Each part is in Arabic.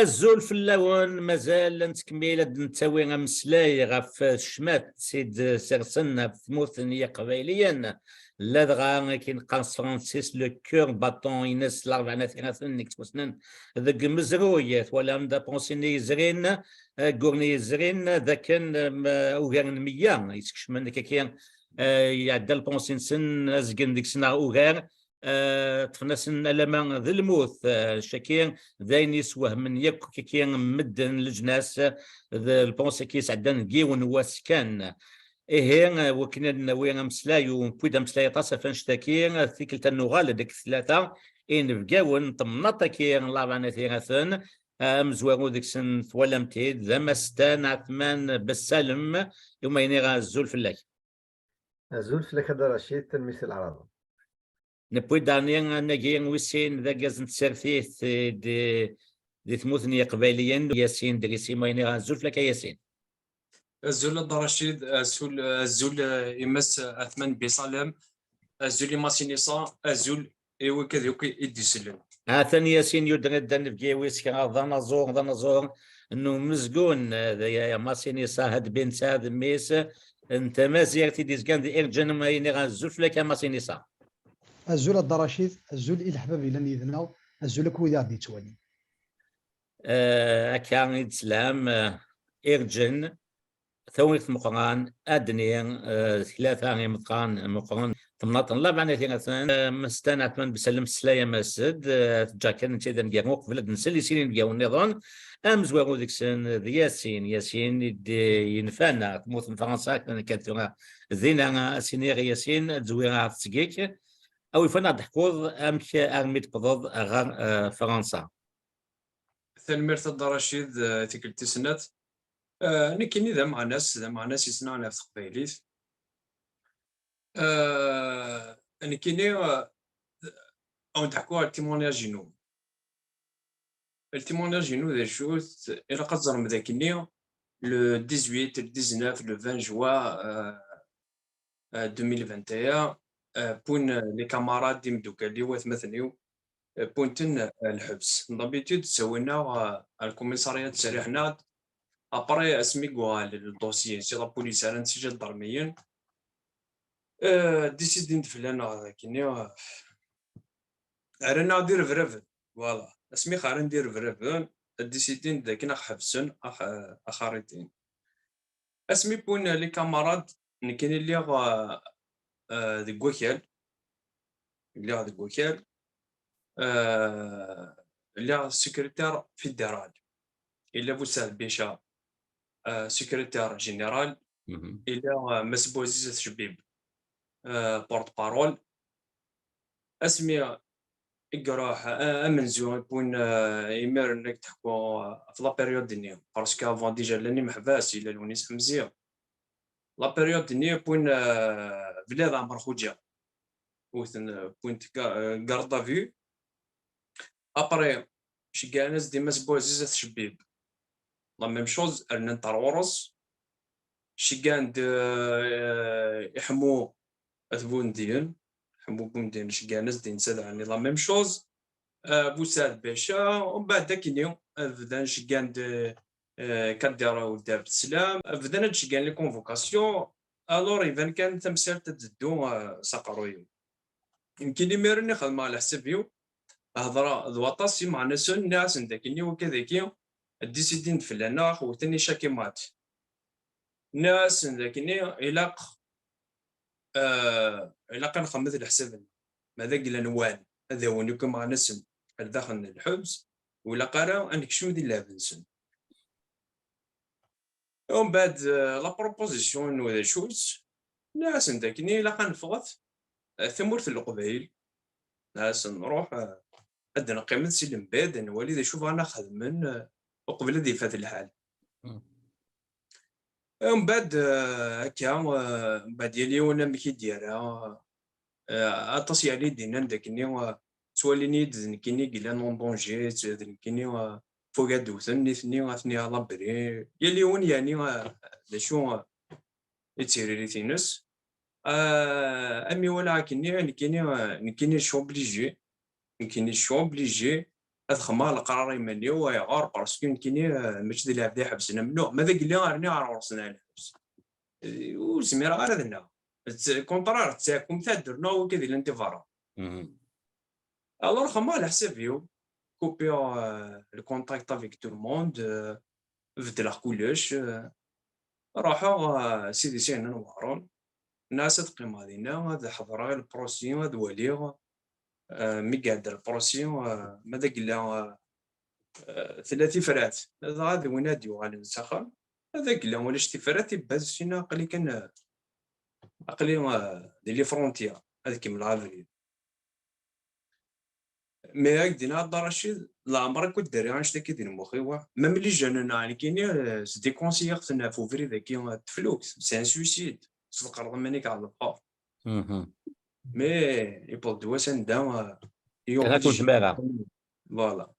الزول في اللون مازال نتكمل هاد نتاوي مسلاي غف الشمات سيد سرسن في ثموثنية قبيليا لا دغا كاين قنص فرانسيس لو كور باتون ينس الاربع ثلاثين كتوسنن ذاك مزرويات ولا ندا بونسيني زرين كورني زرين ذاك اوغان مية يسكش من كاين يعدل بونسين سن ازكن ديك سنا اوغان تفنسن لما ذي الموت شاكين ذاين يسوه من يك كي مدن الجناس البونسي كيس عدن كيون واسكان إيه وكنا وين مسلايو بويدا مسلاي طاسة فنشتاكي ثيكل تنوغال ديك الثلاثة إن فقاون طمنطا كي لابانا ثيغاثن مزوارو ديك سن ثوالمتيد ذا مستان عثمان بالسالم يوم ينيغا الزول فلاك الزول فلاك هذا رشيد تلميذ العرب نبوي دانيا نجين وسين ذا جازن تسرثيث دي ثموثني قباليا ياسين دريسي ما ينيغا الزول فلاك ياسين الزول الرشيد الزول يمس أثمن بصالم الزول ماسينيسا الزول إيوا كذا يدي سلم ثاني ياسين يدرد دن في ويسكا ذا نزور انه مزقون يا ماسينيسا هاد بنت هاد ميس انت ما زيرتي ديزكان دي ارجن ما ينيغا الزول فلاك ماسينيسا الزول الدرشيد الزول إلى حبابي لن يذناو الزول كويدار دي توالي كان يتسلام ارجن ثورة مقران أدني ثلاثة مقران تمناطن لا معنى ثلاثة مستنعت من بسلم سلايا مسد جاكن تيدا نجاوق بلد نسلي سين نجاو النظام أمز وغو ديك سن ياسين ينفانا تموت من فرنسا كانت ذينا سينيغ ياسين تزويرها تسقيك أو يفنا ضحكوض أمك أرميت بضض غير فرنسا ثلميرت الدرشيد تيك التسنات نكيني ذا مع ناس يسمعنا في قبيليت نكيني او نضحكوا على التيمونياج جينو ذا شوت الى قدر مذاكني لو 18 19 لو 20 جوا 2021 بون لي كاماراد دي مدوكالي وثمثنيو بونتن الحبس دابيتود سوينا الكوميساريات سريحنا ابري اسمي قوال الدوسيي سي لا بوليس انا نسجل الضرميين ديسيدين فلانا كيني رانا ندير فريف فوالا اسمي خارن ندير فريف ديسيدين داكنا حبسن اخاريتين اسمي بون لي كاماراد كاين اللي دي كوكيل اللي دي كوكيل اللي سكرتير فيدرال الا بوسال بيشا سكرتير جينيرال الى مسبوزيز شبيب بورت بارول اسمي اقراح امن زون بون يمر انك تحكوا في لا بيريود دنيا باسكو افون ديجا لاني محباس الى الونيس مزيان لا بيريود دنيا بون بلاد عمر خوجه وثن بوينت كاردا فيو ابري شي كانس دي مسبوزيز شبيب لا ميم شوز ارنا نطرورس شي كان يحمو اثبوندين حمو بوندين شي كانس دين سدعني لا ميم شوز بوساد باشا ومن بعد كينيو بدان شي كان كدير ولد عبد السلام بدان شي كان لي كونفوكاسيون الور ايفان كان تمثال تدو ساقرويو يمكن لي ميرني خدمه على حسابيو هضره الوطاسي مع ناس داكني وكذاكي ديسيدين فلانا خوتني شاكي مات ناس داكني الاق الا نخمد الحساب ماذا قلا نوان هذا هو نكون مع ناس داخل الحبس ولا قرا انك شنو دير لابنسن ومن بعد لا بروبوزيسيون ولا شوز ناس داكني الا كنفغت ثمورت القبائل ناس نروح عندنا قيمه سلم باد نولي نشوف انا خدمن وقبل دي فات الحال ومن بعد هكا من بعد يلي وانا مكي ديالها اطاس يعني دينا داكني توليني كيني قلا نون دونجي كيني فوق دوثن ثني على بري يلي ون يعني لا شو يتيري تينس امي ولا كيني شو بليجي كيني شو بليجي هذا خما القرار يمني ويغار باسكو يمكن ماشي ديال العبد حبسنا منو ماذا قال لي راني عرسنا الحبس وسمير غير كونترار تاعكم تاع درنا وكذا اللي انت فرا الوغ خما على حسابيو كوبيا الكونتاكت افيك تو الموند بدل كلش راحوا سيدي سينا نوارون الناس تقيم هذينا هذا حضره البروسيون هذا وليغ مي قاعد البروسيون ماذا قال 3 فرات هذا وين ناديو على السخر هذا قال ولا شتي فرات باز فينا قال كان عقلي ديال لي فرونتيير هذا كيما العافري مي هاك دينا الدار رشيد لا عمرك كنت داري غنشتكي ديال مخي ما ملي جانا يعني كاين سي دي كونسيير تنا فوفري ذاك تفلوكس سي ان سويسيد صدق راه مانيك على الباب مي يبغى دواسن دام كنت مالها فوالا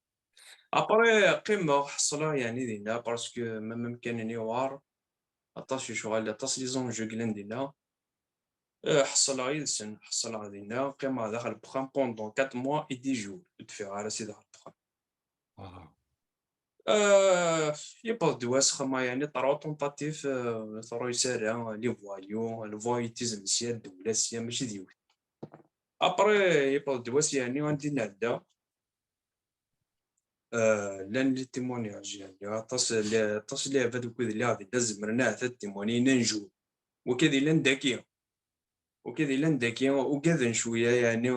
ابري قيمه حصلها يعني دينا باسكو ما ممكن وار عطاش شغل عطاش لي زونجو كلان دينا حصلها يلسن حصلها دينا قيمه داخل بخام بوندون 4 موا اي 10 جور تدفع على سي داخل بخام يبغى دواس خما يعني طرو طونطاتيف طرو يسارع لي فوايو الفوايتيزم سيا الدوله سيا ماشي ديوي ابري يبغى دواس يعني غندي نعدا لان لي تيمونياج يعني طاس لي هذوك اللي غادي داز مرنا حتى تيموني ننجو وكذا لان ذكيه وكذا لان ذكيه وكذا شويه يعني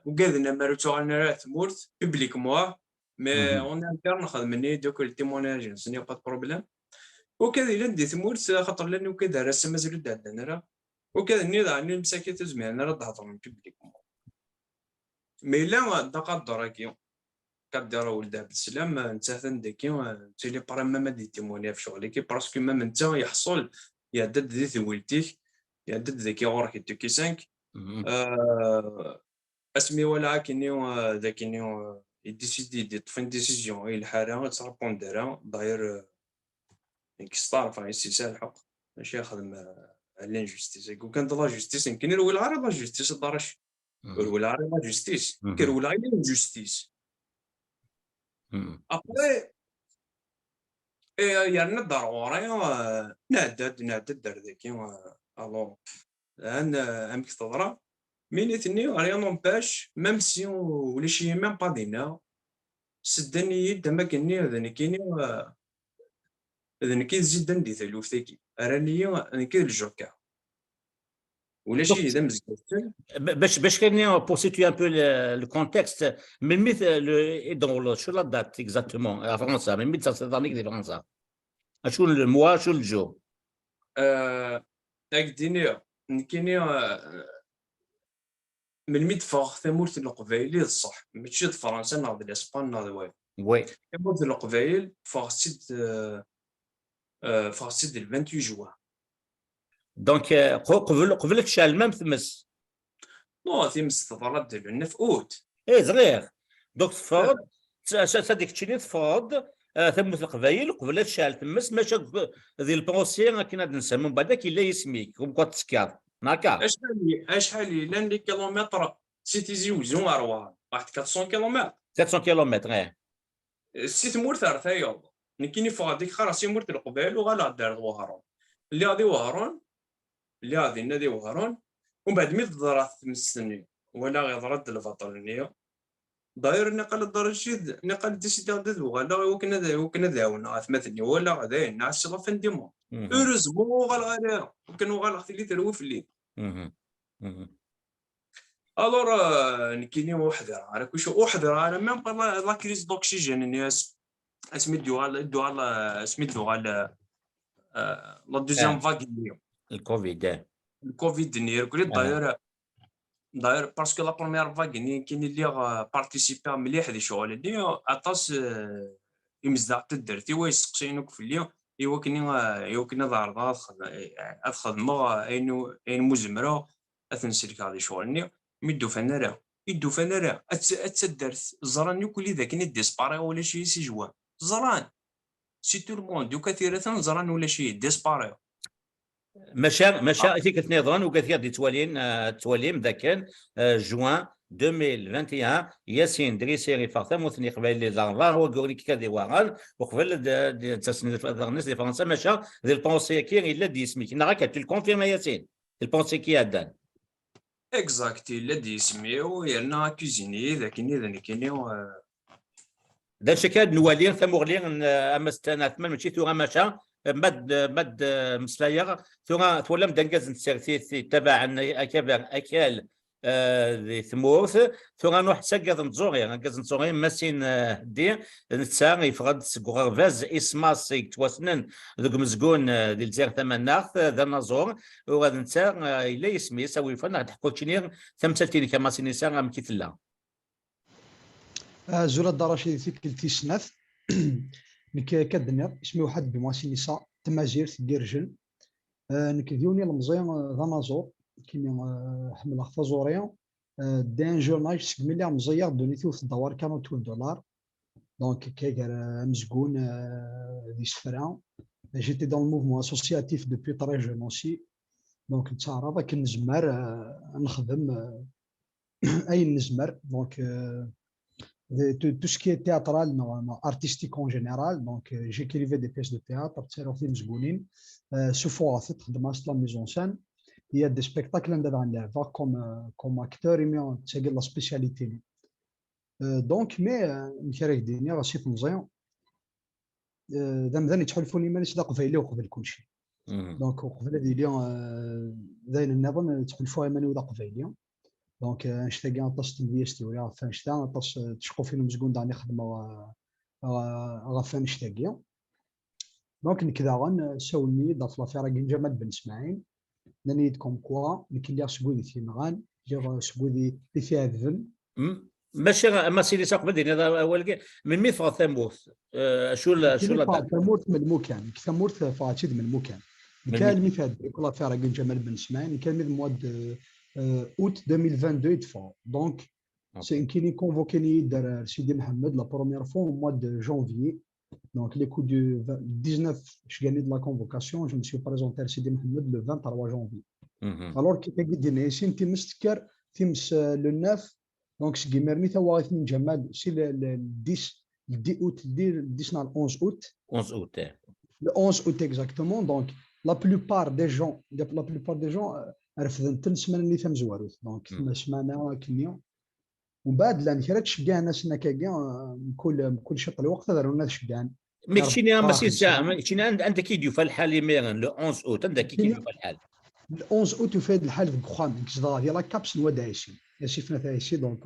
وكذا مارتو انا ثمورت بيبليك موا مي اون انتر نخدمني دوك التيمونياج سني با بروبليم وكذا لان دي ثمورت خاطر لانه كذا راه مازال دعنا راه وكذا ني المساكين تزمينا راه تهضر من بيبليك مي لا دقا كي كدير ولد عبد السلام انت ثندكي تيلي بريما ما دي تيموني في شغلك باسكو ما انت يحصل يعدد دي ثولتيك يعدد ذاكي غورك توكي 5 اسمي ولا كينيو ذاكينيو يديسيدي دي طفين ديسيزيون اي الحاله ترابونديرا داير كيستار فاي سي سالحق ماشي يخدم على لانجستيس كان لا جوستيس يمكن يروي العرب لا جوستيس دارش يروي العرب لا جوستيس كيروي لا جوستيس ابري يعني ضروري نعدد دار ذاكي الو انا امك تضرا ميني ثني راه نونباش ميم سي ولا شي ميم با دينا سدني يد ما كني هذا كايني هذا كي زيد ندي ثلوث ثاكي راني كي الجوكا ولا شي اذا مزيان باش كاين بور سيتوي ان بو لو كونتكست من مثل دون شو لا دات اكزاكتومون فرنسا من مثل سيتانيك دي فرنسا شو الموا شو الجو اكديني كايني من ميد فاغ ثمورت القبايلي الصح ماشي فرنسا ناض الاسبان ناض وي ثمورت القبايل فاغ سيد 28 جوان دونك قبل تشال ميم ثمس نو ثمس تضرب ديال في اوت اي صغير دونك تفاض صديك تشيني تفاض ثمث القبايل قبل تشال ثمس ماشي ذي البروسيير كاين ننسى من بعد كي لا يسميك كوم كوا تسكار ناكا اشحال لان لي كيلومتر سيتي زيوزون اروان واحد 400 كيلومتر 700 كيلومتر ايه سي ثمورت ارثايو كاين فاديك خلاص مورت القبائل وغالا دار وهران اللي غادي وهران اللي غادي نادي وهران ومن بعد مي ضرات تمسني ولا غيضرد الفطرنيه داير نقل الدرجه نقل ديسيدي غادي وغالا وكنا داونا ثمثني ولا غادي ناس لا فين ديمون هورزمون غالا كانوا غالا اللي تروي في الليل الور كاينين واحد راه كلشي واحد راه ميم لا كريز دوكسيجين الناس سميتو على سميتو على لا دوزيام فاغ الكوفيد نير كل داير باسكو لا بروميير فاغ كاين اللي بارتيسيبي مليح دي شغل اللي عطاس يمزع تدرتي ويسقسينوك في اليوم يوكنا دار خدمه اين مزمره اثنسلك هذه شغل ميدو فنرا اتسدرت زران كل ذاك ديسباري ولا شي سي جوان زران سي تو الموند وكثيرة زران ولا شي ديسباري مشى فيك تنظران وكثير دي توالين ذاك جوان 2021 ياسين دريسيري فاطمه ثني قبل لي زانفان هو قولي كذا وغان وقبل تسند الناس دي فرنسا ماشا ذي البونسي كي الا دي اسمك نراك تلكونفيرم ياسين البونسي كي دان اكزاكتي لا دي سميو يرنا كوزيني لكن اذا كاينين دا شكاد نوالين ثمغلين اما ستانات من ماشي ثورا ماشا مد مسلايا ثورا تولم دنجز نسيرتي تبع اكبر اكل ذي ثمورث ثورا نروح سقط نزوري نقز نزوري ماسين دي نتساغ يفرد سكوغر فاز اسماس يتوسنن ذوك مزقون ذي الجزائر ثماناخ ذا نزور وغادي نتساغ الا يسمي سوي فن تحكو تشنير ثمثلتين كما سينيسا مكيثلا زولا الدراشي ثيك سناث نك كدنيا اسمي واحد بمواسي نساء تمازير تديرجن نك ديوني المزيان ذا نازور كيما حمل خفازوريا دان جورناج سكميليا مزيار دونيتو في الدوار كانوا $2 دونك كيغر مزقون دي سفران جيتي دون الموفمون اسوسياتيف دوبوي طري جون اوسي دونك نتعرض كنزمر نخدم اي نزمر دونك tout ce qui est théâtral, normalement, artistique en général. Donc, j'écrivais des pièces de théâtre, sous forme de la mise en scène. Il y a des spectacles comme acteur, c'est la spécialité. Donc, mais, دونك نشتاق نطاس تنفيستي ولا فانشتا نطاس تشقو فيهم زكون داني خدمه غافا نشتاقيا دونك نكذا غن ساولني ضاف لافيرا جمال بن اسماعيل نانيد كوم كوا نكلي سكودي في مغان جا سكودي اللي فيها الذن ماشي اما سيدي ساق بديني هذا اول من ميث ثموث شو ثموث من المكان ثموث فاتيد من المكان كان مثال كل فيرا جمال بن اسماعيل كان من مواد août 2022 يدفعوا دونك سي كيني كونفوكيني دار سيدي محمد لا بروميير فوا au mois de janvier donc les coups du 19 je gagnais de la convocation je me suis présenté à Sidi Mohamed le 23 janvier alors كي قدنا سين تمستكر تمس le 9 donc سي مرمي توا من جمال سي le 10 août 10 نهار 11 août 11 août le 11 août exactement donc la plupart des gens رفضن تنسمن اللي ثم زواروث دونك ثم سمعنا كنيا ومن بعد لان كرا تشجع ناس كاع كل شط الوقت داروا الناس شجعان مكشيني ما سي ساعه مكشيني عندك كيديو في الحال يميرن لو 11 اوت عندك كيديو في الحال ل 11 اوت في هذا الحال في كخام كزدا ديال لا كابس نوا دايشي يا شفنا تايشي دونك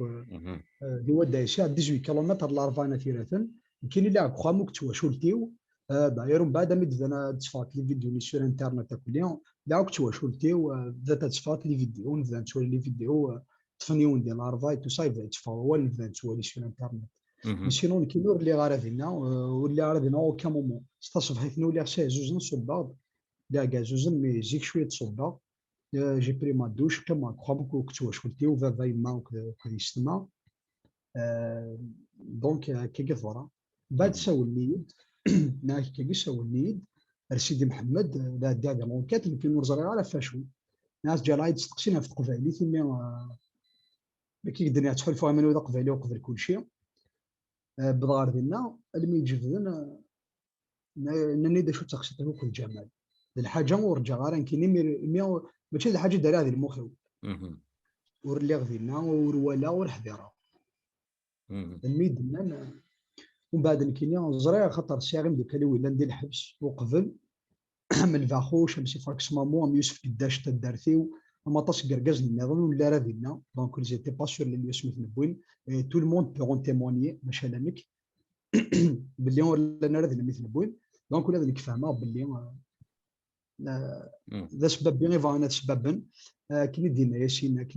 ديوا دايشي 18 كيلومتر لارفانا ثلاثه كاين اللي كخام كتوا شولتيو داير من بعد مدنا تصفات لي فيديو لي سور انترنت كلهم داك تواشولتيو ذات تصفات لي فيديو نبدا نتولي لي فيديو تفنيون ديال الارفاي تو سايف تفا هو اللي نبدا نتولي سور انترنت سينون كيلور اللي غارفينا واللي غارفينا او كان مومون ستصبح حيت ولا شي زوج صباط لا كاع زوج مي جيك شويه صباط جي بري ما دوش كما كخوم كتواشولتيو فا ما كريستما دونك كي كفورا بعد ساولني ناك كي ساولني سيدي محمد لا دار لونكات اللي كاين نرزر على فاشو ناس جرايد تقسينا في قبايلي ثم ما كيقدرنا تحل فيها من وذا قبايلي وقبل كل شيء بضغار ديالنا اللي يجبدنا نني دا شو تقسيته كل جمال الحاجه ورجع غير كاين ماشي الحاجه دار هذه المخيو ورلي غدينا ورولا والحذيره الميدنا ومن بعد كاين زريع خطر ساغم دوك اللي ولا ندير الحبس وقبل من فاخوش ماشي فاكس مامو يوسف قداش تدارثيو ما طاش قرقاز النظام ولا راه دونك جيتي با سور اللي يوسف نبوين تو الموند بيغون تيمونيي ماشي لامك باللي ولا انا راه مثل بوين دونك ولا ذيك فاهمه باللي ذا سبب بيان فانا سببا كاين دينا ياسين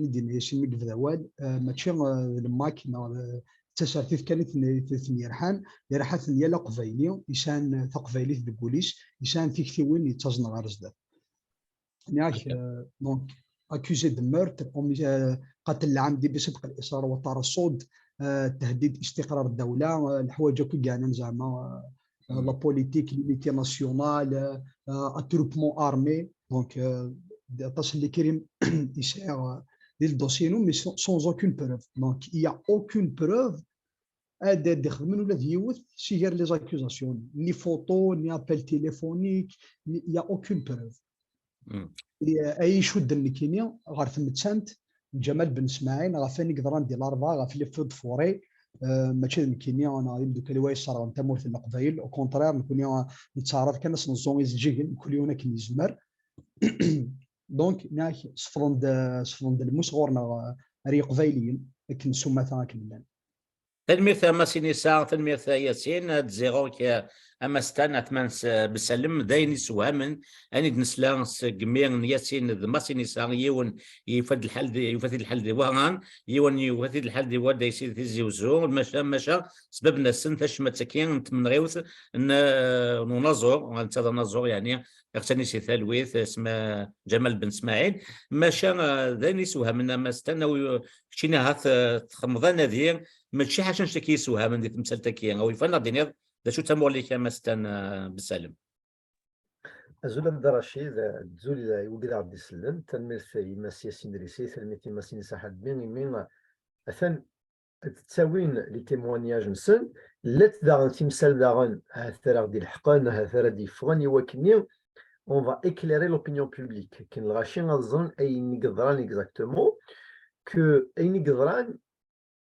مكفداوال ماشي الماكينه تسارتيف كانت ثنيرحان يرحات ديال قبايلي يسان تقبايلي في البوليس يسان في كثيوين يتزن غارزدا ياك دونك اكوزي دو مورت قتل العمدي بصدق الاصرار والترصد تهديد استقرار الدوله الحوايج كاع زعما لا بوليتيك ليميتي ناسيونال اتروبمون ارمي دونك تصل لي كريم يسير ديال الدوسي mais sans aucune preuve. Donc il y a aucune preuve هذا يخدم ولا يوث شي غير لي زاكوزاسيون ني فوتو ني ابل تيليفونيك il y a aucune preuve. اي شود اللي كاينين غير تمتسانت جمال بن اسماعيل غا فين يقدر ندير الاربعه غا في لي فود فوري ماشي كاينين انا يبدو كلي صار نتا مورث القبايل او كونترير نكون نتعرض كناس نزون يزجيل كل يوم كاين يزمر دونك ناك صفرند المسغورنا ري قبايليين لكن سما ثانك كملان تلميذ أما سينيسا تلميذ ياسين تزيرو كي أما ستان أتمنس بسلم داين يسوهمن أني دنسلان جميع ياسين ذما سينيسا يون يفد الحل دي وهان يون يفد الحل دي ودا يسير تيزي وزور مشا سببنا السن تشمت سكين من غيوث ننظر ننتظر نظر يعني اغتني سي ثالويث اسمه جمال بن اسماعيل ماشا داين يسوهمن أما ستان كشينا هاث تخمضان ذي ماشي حاجه نشتكيسوها من ديك مسالتكيه او يفنا دينير دا شو تمولي كما ستان بالسلم أزول الدراشي زول يوجد عبد السلام تنمير في مسيا دريسي تلميتي مسيني ساحد بين أثن تساوين لي تيموانياج نسن لا داغن تمثال داغن هاثرا ديال الحقان هاثرا ديال فغاني وكني on va éclairer l'opinion publique كاين الغاشي غنظن أي نقدران exactement que أي نقدران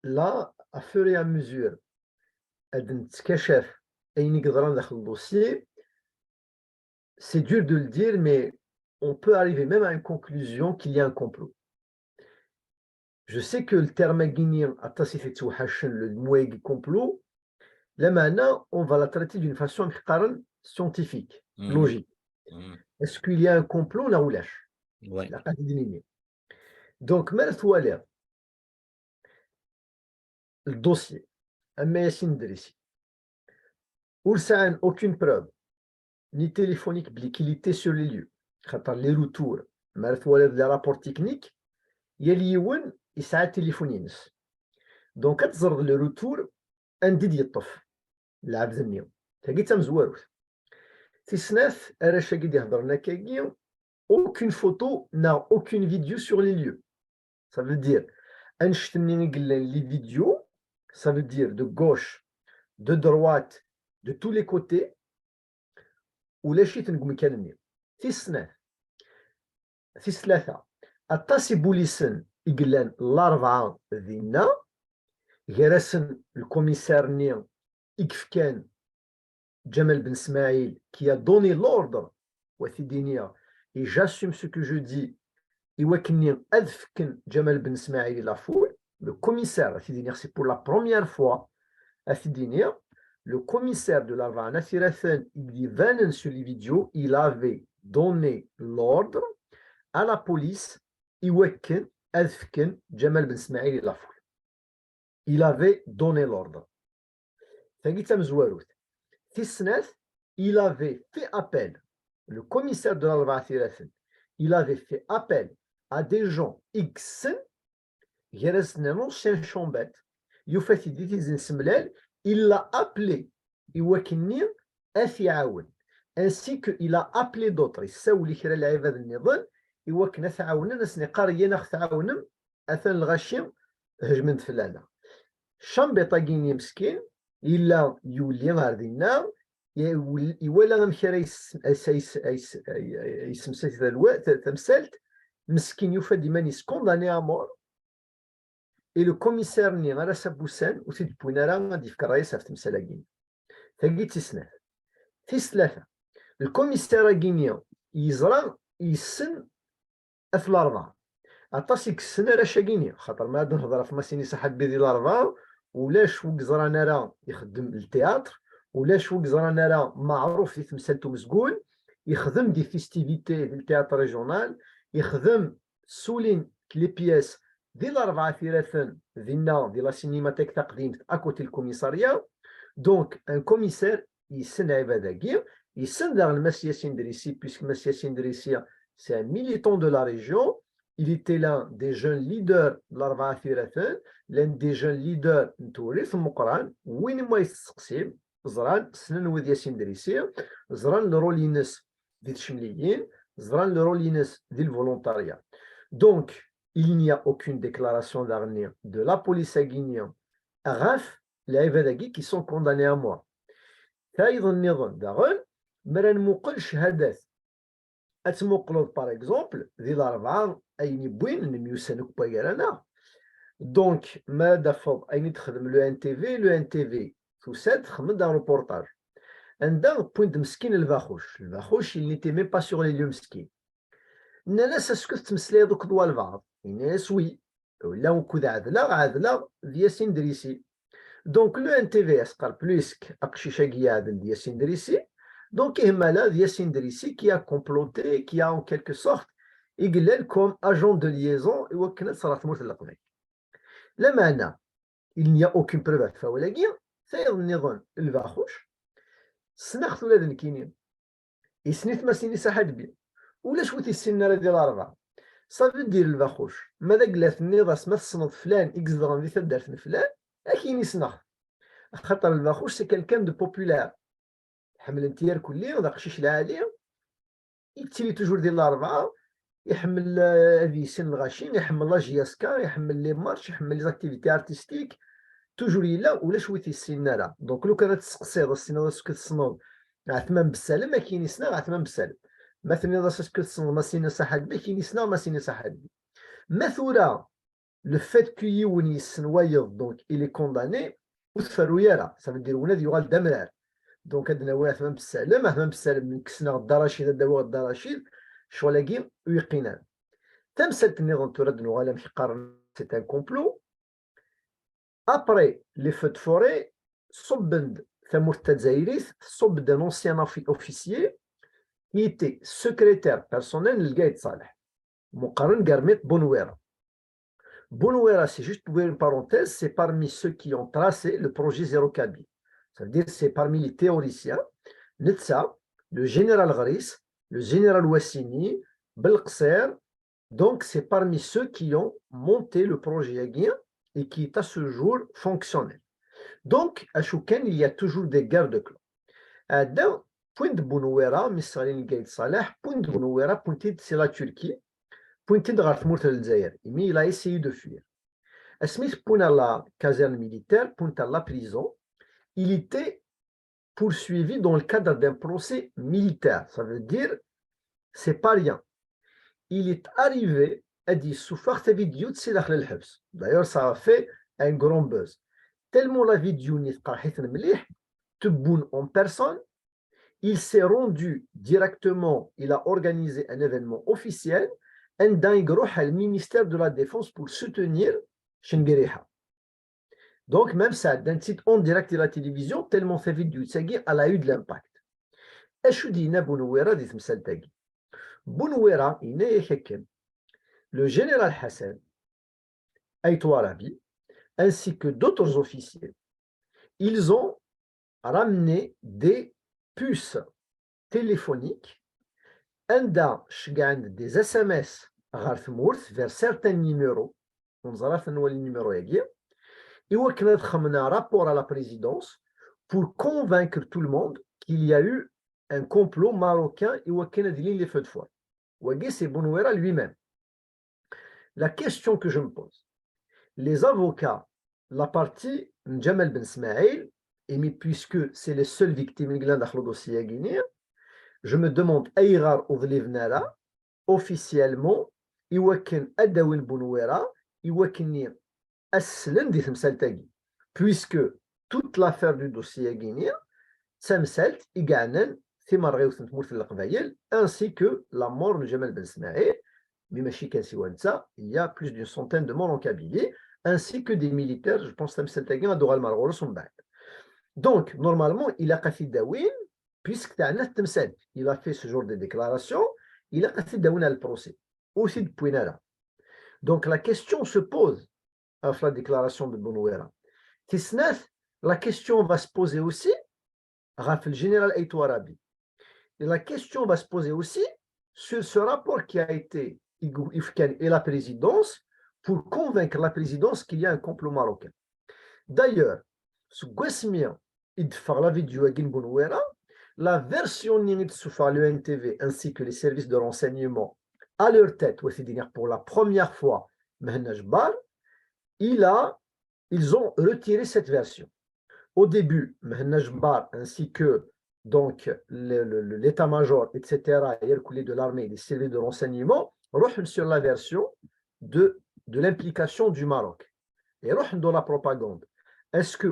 لا à fur et à mesure ad نتكشف أي نقدران داخل الدوسي. C'est dur de le dire, mais on peut arriver même à une conclusion qu'il y a un complot. Je sais que le terme guinéen, le moueg complot, là maintenant, on va la traiter d'une façon scientifique, logique. Est-ce qu'il y a un complot là ou là? Donc, le dossier, Yassine Drissi, où ça n'a aucune preuve, ni téléphonique, qu'il était sur les lieux. Les retours, les rapports techniques, il y a l'ION et ça a téléphoné. Donc, quand on le retour, un didier tof, l'abzemio. Tu as dit ça m'zouarou. Si snef, aucune photo, n'a aucune vidéo sur les lieux. Ça veut dire, les vidéos, ça veut dire de gauche, de droite, de tous les côtés. ولا شي تنقوم يكلمني في السنة في الثلاثة الطاسي بوليسن يقلان الأربعة ذينا غيرسن الكوميسار ني إكف كان جمال بن اسماعيل كي دوني لوردر وثيدينيا et j'assume ce que je dis يوكني أذفكن جمال بن اسماعيل لافول le commissaire ثيدينيا c'est pour la première fois ثيدينيا. Le commissaire de la Vana, il dit sur les vidéos, il avait donné l'ordre à la police, Jamal Ben Smaïl et la foule. Il avait donné l'ordre. Il avait fait appel, le commissaire de la Vana, il avait fait appel à des gens X, il l'a appelé ainsi qu'il a appelé d'autres. Il a يولي نهار دينا يولى غنمشي يسمسات الوقت تمثلت مسكين يوفى ديما يسكونداني à mort. Et le commissaire ni على سبوسان وسيد بوينارا غادي يفكر رئيس في تمثالاكين تاكيت تسناف في ثلاثة الكوميسار غينيا يزرع يسن في الأربعة عطاسيك السنة راه شاكينيا خاطر ما عاد نهضر في ماسيني صحات بيدي الأربعة ولاش وك زرانا راه يخدم التياتر ولاش وك زرانا راه معروف في تمثالتو مسقول يخدم دي فيستيفيتي في التياتر ريجونال يخدم سولين لي بياس ديال الأربعة ثلاثة ديالنا ديال لا سينيماتيك تقديم أكوتي الكوميساريا. دونك ان كوميسار يسن عباداكي يسن داغ المس ياسين دريسي puisque Mas Yassine Drissi c'est un militant de la région. Il était l'un des jeunes leaders de l'Arba'a ثلاثة, l'un des jeunes leaders نتوري في المقران وين ما يستقسم زران سنن ود ياسين دريسي زران الرول ينس ديال الشمليين زران الرول ينس ديال الفولونتاريا. دونك il n'y a aucune déclaration d'avenir de la police guinéenne RAF les qui sont condamnés à mort. Par exemple, donc, le NTV, tout ça, c'est un reportage. Un point de مسكين الفاخوش il n'était même pas sur les lieux مسكين. الناس اسكو تمثلي دوك ضوا البعض الناس وي ولا وكذا عادله ياسين دريسي دونك لو ان تي في اس قال بلوسك اقشيشه قياد ياسين دريسي دونك يهملا ياسين دريسي كي ا كومبلوتي كي ا en quelque sorte يقلل كوم اجون دو ليزون يوكلت صرات موت القضيه لا معنى il n'y a aucune preuve فولاكي سيظن الفاخوش سنخت ولاد الكينين يسنيت ما سيني ساحد بي ولا شوتي السنه ديال 4 صافي دير الباخوش ماذا قلات النظاس ما تصنط فلان اكس دغان دي دارت فلان اكين يسنخ خاطر الباخوش سي كالكان دو بوبولار حمل انتيار كلي وذاك الشيش العالي يتيلي توجور ديال 4 يحمل هذه سن الغاشين يحمل لا جياسكا يحمل لي مارش يحمل لي زاكتيفيتي ارتستيك توجور يلا ولا شويتي السنه لا دونك لو كانت تسقسي السنه اسكو تصنوض عثمان بالسلام ما كاين يسنا عثمان بالسلام مثلا إذا سكتسون ما سينا ساحد بي كاين يسنا ما سينا ساحد بي مثلا لو فيت كو يون يسن وايض دونك إلي كونداني وتفرو يرى صافي ندير ولاد يغال دمرار دونك عندنا عثمان بالسلام من كسنا الدراشيد داو الدراشيد شغلاكي ويقينا تمثلت النظام ترد نغالا مش قارن سي ان كومبلو ابري لي فو فوري صبند ثمورت تزايريث صب دان اونسيان اوفيسيي qui était secrétaire personnel de Gaïd Saleh. Moukaran Garmet Bonouera. Bonouera, c'est juste pour une parenthèse, c'est parmi ceux qui ont tracé le projet Zéro Kaby. Ça veut dire que c'est parmi les théoriciens, Netsa, le général Gharis, le général Wassini, Belqser. Donc, c'est parmi ceux qui ont monté le projet Yaguien et qui est à ce jour fonctionnel. Donc, à Chouken, il y a toujours des guerres de clans. Point de Bonouera, Missalin Gaïd Saleh, point de Bonouera, pointé c'est la Turquie, pointé de Rafmourt al-Zaïr. Mais il a essayé de fuir. Smith, point à la caserne militaire, point à la prison, il était poursuivi dans le cadre d'un procès militaire. Ça veut dire, c'est pas rien. Il est arrivé à dire sous forte vidéo de Silah al-Habs. D'ailleurs, ça a fait un grand buzz. Tellement la vidéo n'est pas Tebboune en personne. Il s'est rendu directement, il a organisé un événement officiel, un le ministère de la Défense pour soutenir Chenguereha. Donc, même ça, d'un site en direct de la télévision, tellement fait vidéo, elle a eu de l'impact. Et je dis, Bonouera, dit Msaltagi. Bonouera, il est le général Hassan, Aïtou Arabi, ainsi que d'autres officiers, ils ont ramené des puces téléphoniques, des SMS vers certains numéros, on a les numéros et un rapport à la présidence pour convaincre tout le monde qu'il y a eu un complot marocain et les feux de foi. C'est Bonouera lui-même. La question que je me pose, les avocats, la partie N'Djamal Ben Smaïl, et puisque c'est les seules victimes dans le dossier guinéen, je me demande Aïrar Oudlivnara, officiellement, Iwakin Adawin Bonouera, Iwakin Aslan dit Msaltagi, puisque toute l'affaire du dossier guinéen, Samsalt, Iganen, Thimaré ou Santmourt al-Qbayel, ainsi que la mort de Jamal Ben Smaïl, Mimashika Siwansa, il y a plus d'une centaine de morts en Kabylie, ainsi que des militaires, je pense que Samsaltagi a Doral Margol son bac. Donc, normalement, il a fait Dawin, puisque il a fait ce genre de déclaration, il a fait Dawin à le procès, aussi de Pouinara. Donc, la question se pose après la déclaration de Bonouera. La question va se poser aussi, Raphaël général Aïtou Arabi. Et la question va se poser aussi sur ce rapport qui a été et la présidence pour convaincre la présidence qu'il y a un complot marocain. D'ailleurs, ce Guesmien, il fait la vidéo à Bonouera, la version de le NTV ainsi que les services de renseignement à leur tête, pour la première fois, Mehenna Jbar, ils ont retiré cette version. Au début, Mehenna Jbar ainsi que donc l'état-major, etc., de l'armée, les services de renseignement, reviennent sur la version de l'implication du Maroc. Et reviennent dans la propagande. Est-ce que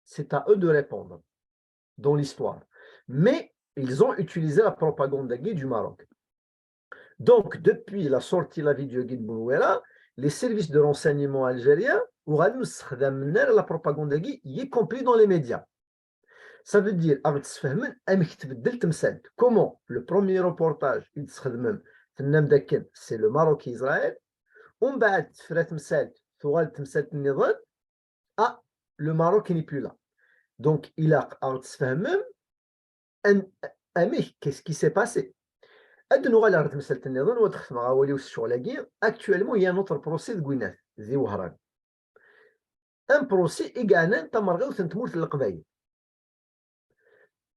c'est à eux de répondre dans l'histoire. Mais ils ont utilisé la propagande du Maroc. Donc, depuis la sortie de la vidéo de Boulouera, les services de renseignement algériens ont la propagande y compris dans les médias. Ça veut dire, comment le premier reportage, c'est le Maroc et Israël, on bat le Maroc n'est plus là. Donc, il a qu'est-ce qui s'est passé? Actuellement, il y a un autre procès de Gouinat, un procès également تمرغوث تمورت القبائل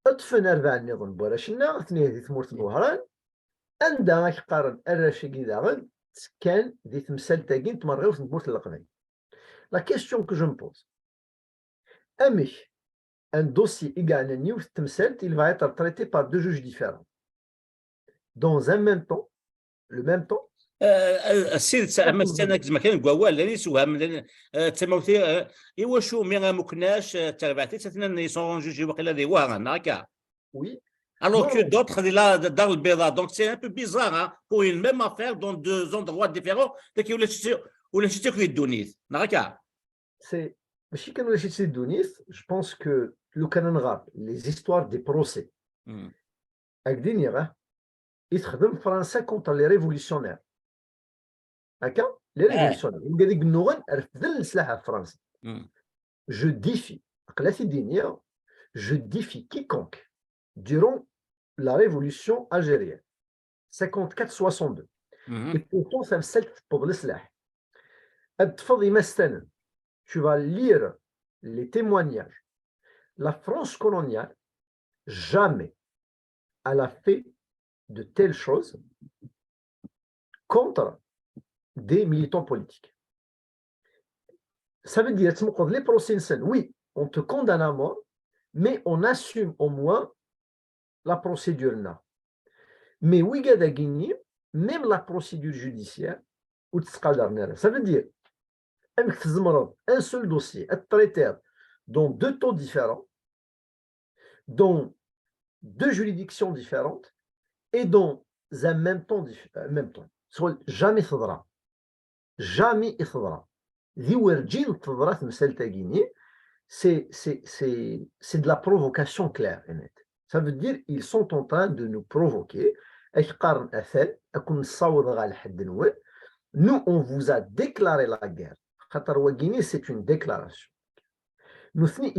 أطفنا 4 نظام بوراشنا 2 تمورت الوهران عندها قارن الرشيقي داغن كان ذي تمثال تاقين تمرغوث تمورت القبائل. La question que je me pose, un dossier également new تمثال, il va être traité par 2 juges différents dans un même temps, le même temps. السيد مثلا كما كان قوال اللي سوهم تموتي ايوا شو مي مكناش تربعتي تاتنا يسون جوجي وقيلا دي وهران هكا. Oui. Alors que d'autres là dans le Béda, donc c'est un peu bizarre hein, pour une même affaire dans 2 endroits différents qui ولا شتي في الدونيس هكا. C'est ماشي كانوا ولا شتي الدونيس. Je pense que لو كان نغار les histoires des procès هكدين يغا يخدم فرنسا contre les révolutionnaires. هكا لي ريفوليسيونير وقال لك النوغن رفض السلاح في فرنسا. Je défie قلاتي الدينيه je défie quiconque durant la révolution algérienne 54-62 et pourtant ça me سلت pour السلاح. تفضي مثلا tu vas lire les témoignages. La France coloniale jamais elle a fait de telles choses contre des militants politiques. Ça veut dire, les procès, oui, on te condamne à mort, mais on assume au moins la procédure là. Mais oui, même la procédure judiciaire, ça veut dire, un seul dossier, être traité dans 2 taux différents, dans 2 juridictions différentes, et dans un même temps. Jamais faudra. Jamais il faudra. C'est de la provocation claire et nette. Ça veut dire ils sont en train de nous provoquer. Nous, on vous a déclaré la guerre. C'est une déclaration.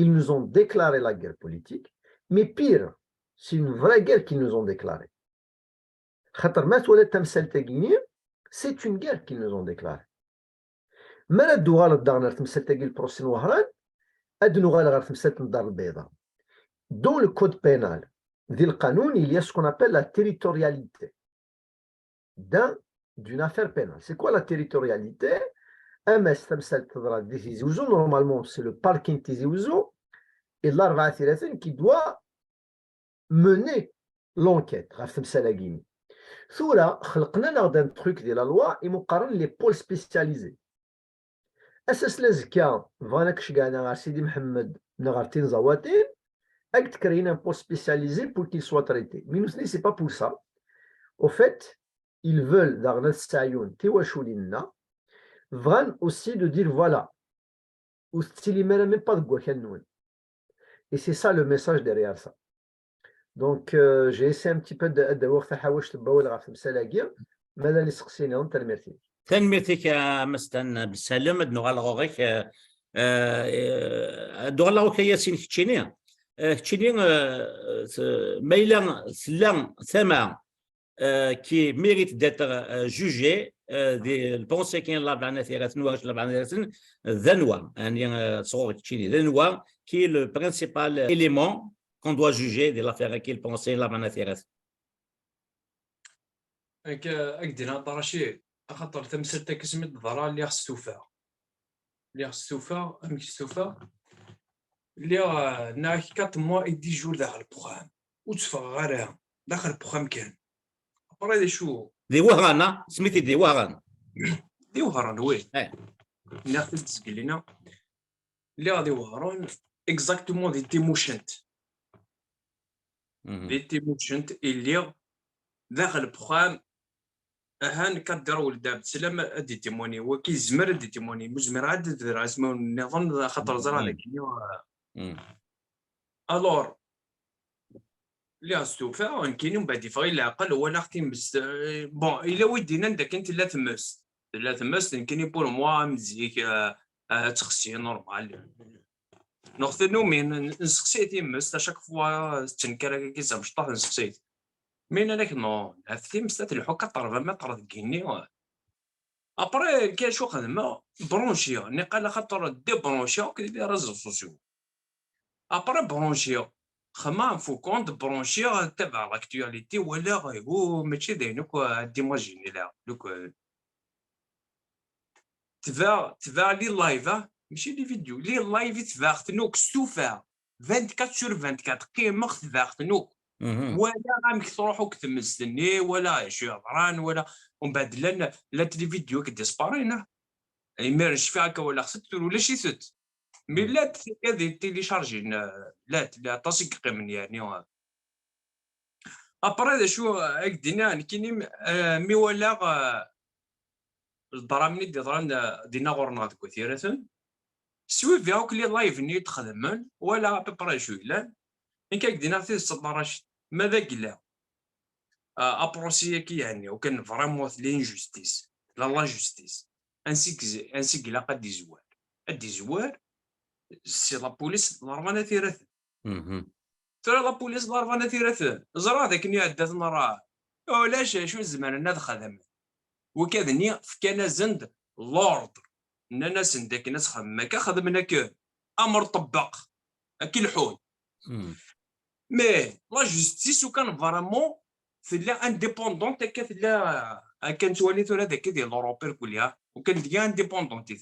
Ils nous ont déclaré la guerre politique, mais pire, c'est une vraie guerre qu'ils nous ont déclarée. C'est une guerre qu'ils nous ont déclarée. ما ردوا غلط دارنا تمثل تاقي البروسين وهران أدنو غالغار تمثل الدار البيضاء. Dans le code pénal ذي القانون il y a ce qu'on appelle la territorialité d'une affaire pénale. C'est quoi la territorialité? أمس تمثل تضرب دي تيزوزو normalement c'est le parking تيزوزو et l'Arba'a Thiratin qui doit mener l'enquête غاف تمثل أجيني. ثورة خلقنا نغدا truc de la loi et مقارن les pôles spécialisés. أساس لازكا فاناك شقانا غار سيدي محمد نغارتين زواتين أكت كرينا بول سبيسياليزي pour qu'il soit traité. Mais nous, c'est pas pour ça. Au fait, ils veulent dans notre sayon tiwashulina vraiment aussi de dire voilà ou s'il même pas de guachanouin. Et c'est ça le message derrière ça. Donc j'ai essayé un petit peu de voir ça حاولت تباول غا في مسالاقيا مالا اللي سقسيني انت الميرتي. تنميتك مستن بسلم دنوغال غوغيك دوغال غوك ياسين كتشيني كتشيني ميلان سلام ثما qui mérite d'être jugé le pensée qu'il a la qui est le principal élément qu'on doit juger de l'affaire qu'il pensait la أكدنا طرشي خاطر تمثلت كسمت ضرا اللي خص توفى امك توفى اللي نا 4 mois et 10 jours داخل البروغرام وتفا غير داخل البروغرام كان ابري شو دي وهران سميتي دي وهران دي وهران وي اي ناخذ تسقل لنا اللي غادي وهران اكزاكتومون دي تيموشنت اللي داخل البروغرام هان كدير ولد عبد السلام ادي تيموني هو كيزمر ادي تيموني مزمر عاد دير اسمه نظن خاطر زرا هذاك الور اللي استوفى كاين من بعد يفغي العقل ولا اختي بس بون الا ودينا داك انت لا تمس كاين بور موا مزيك تخسي نورمال نختنو من نسقسي تيمس شاك فوا تنكر كيزا باش طاح نسقسي مين انا نو هفتي مستات الحكا طرف ما طرف كيني ابري كاين شو خدمه برونشيا نقال خاطر دي برونشيا كيدير ريزو سوسيو ابري برونشيا خما فو كونت برونشيا تبع لاكتواليتي ولا هو ماشي داينوك ديماجيني لا دوك تبع لي لايف ماشي لي فيديو لي لايف تبعتنوك ستوفا 24 sur 24 قيمه تبعتنوك ولا غامك تروحوا كتمستني ولا شي عبران ولا ومن بعد لا تلي فيديو كديسبارينا يمرش فيها ولا خصك ولا شي ثت مي لا هذه تيلي شارجين لا تصيق قيمن يعني ابري شو دينا كاين مي ولا الدرامني دينا غورنا ديك كثيرة سوي فيها كلي لايف ني تخدمن ولا ببرا شو لا إن كان دينا في الصدارش ماذا قلا ابروسي كي يعني وكان فريمون لينجوستيس لا جوستيس انسي قلا قد يزوار سي لا بوليس لارفانا ثيرث ترى لا بوليس لارفانا ثيرث زرا ذاك ني عدات نراه ولاش شو الزمان ناد خدم وكذني فكان زند لورد اننا سندك ناس خدمك خدمنا امر طبق كي الحول مي لا جوستيس وكان فريمون في لا انديبوندونت لا كانت وليت ولا داك ديال اوروبير كلها وكان ديال انديبوندونت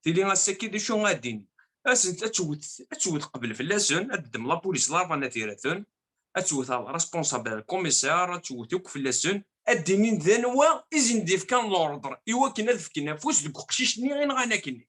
تيلي غاسكي دي شو غادين اسنت اتوت قبل فلاسن ادم لا بوليس لارفانا تيراتون اتوت ريسبونسابل كوميسار اتوت فلاسن الدينين ذنوا إذن ديف كان لوردر إوا كنا ذفكنا فوس دوك قشيشني غير غانا كني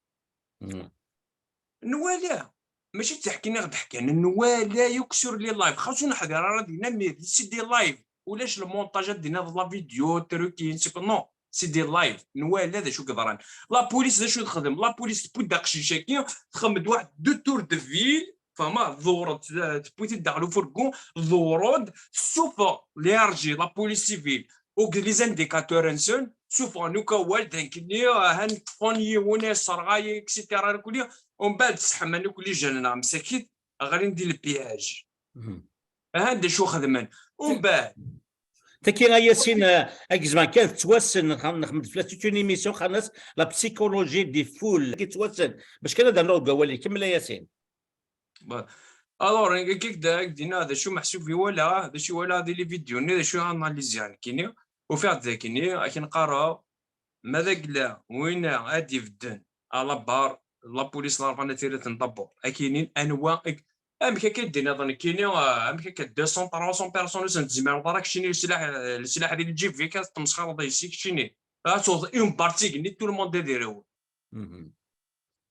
نوالا ماشي تحكينا غد حكينا نوالا يكسر لي لايف خاصو نحضر راه دينا مي سي دي لايف ولاش المونتاجات دينا لا فيديو تروكين سي نو سي دي لايف نوالا ذا شو كضران لا بوليس ذا شو تخدم لا بوليس تبدا قشيشاكي تخمد واحد دو تور دو فيل فما ضورد تبوتي داخلو فرقون ضورد سوفا ليرجي لا بوليس سيفيل وك لي زانديكاتور انسون شوفوا نوكا والدين كني هان فوني وناس صرغاي اكسيتيرا كلي ومن بعد تسحمنا كلي جانا مساكين غادي ندير البياج هذا شو خدمان ومن بعد تكي ياسين اكزمان كانت توسن نخدم في لاتيتون ايميسيون خلص لا بسيكولوجي دي فول كي توسن باش كان دار له قوالي كمل ياسين الور كيك دينا هذا شو محسوب في ولا هذا شو ولا هذه لي فيديو هذا شو اناليزي يعني كيني وفي عاد ذاكني كنقرا ماذا قلا وين غادي يفدن على بار لا بوليس لارفانا تيرا تنطبق كاينين انواع امك كدير نظن كاينين امك ك 200 300 بيرسون تزمر دراك شيني السلاح اللي تجيب فيك تمسخر ضيسيك شيني صوت اون بارتي ني تو الموند ديرو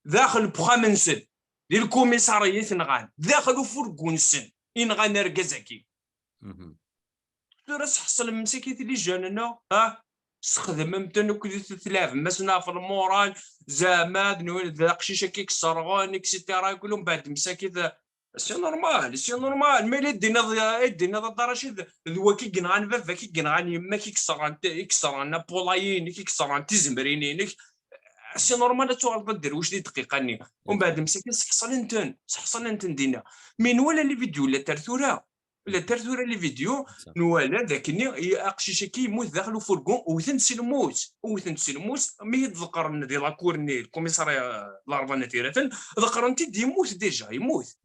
داخل بخامنسن للكوميساريه تنغان داخل فرقونسن ينغان ركزاكي راس حصل مسكيت اللي جاننا استخدم ممتن كل تلعب مسنا في المورال زعما نويل ذا قشيشه كيكسرغون اكسيتيرا كلهم بعد مساكيت سي نورمال ملي دينا الدراشيد ذوا كيكنغان فافا كيكنغان يما كيكسران بولايين كيكسران تزمرينين سي نورمال تو دير واش دي دقيقه ومن بعد مساكين سحصل انتن دينا من ولا لي فيديو لا ترثوره ولا ترثوره لي فيديو نوالا ذاكني اقشيشه كيموت داخل فرقون وثن سلموت مي يتذكر ديال لاكورني الكوميساريه لارفانا تيراتن ذكر انت يموت ديجا يموت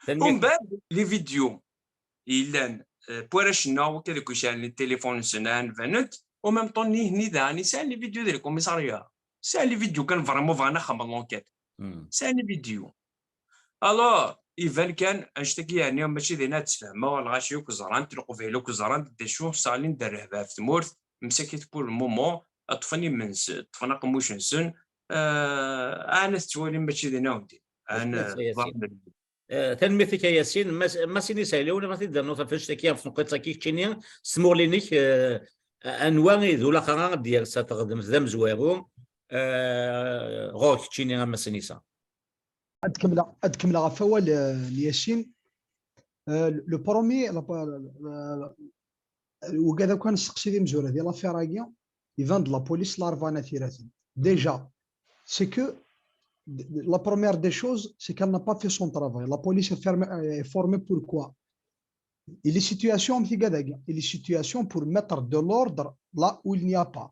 ومن بعد لي فيديو الا بوراشنا وكذا كلشي على التليفون سنان فانت او ميم طون ني ذا سال لي فيديو ديال الكوميساريا سال لي فيديو كان فريمون فانا خمم لونكيت سال لي فيديو الو ايفان كان اشتكي يعني ماشي دينا تفهموا ولا غاشي كزران تلقوا فيه لو كزران دي شو صالين درهبه في تمورث مسكيت بور المومون طفني من طفنا قموش نسن انا تولي ماشي دينا ودي انا تنميتك يا ياسين ما سيني سايلون ما تقدر نوصل فاش تكيا في نقطه كيف تشينيا سمولينيك انواع ذو لا ديال ستخدم زدم زوارو غوك تشينيا ما سنيسا أتكمل غفوة ياسين لو برومي وكذا كان نسقسي دي مزوره ديال لافيراكيا يفان دو لا بوليس لارفانا ثيراتين ديجا سي كو la première des choses, c'est qu'elle n'a pas fait son travail. La police est formée pourquoi? Il y a des situations pour mettre de l'ordre là où il n'y a pas.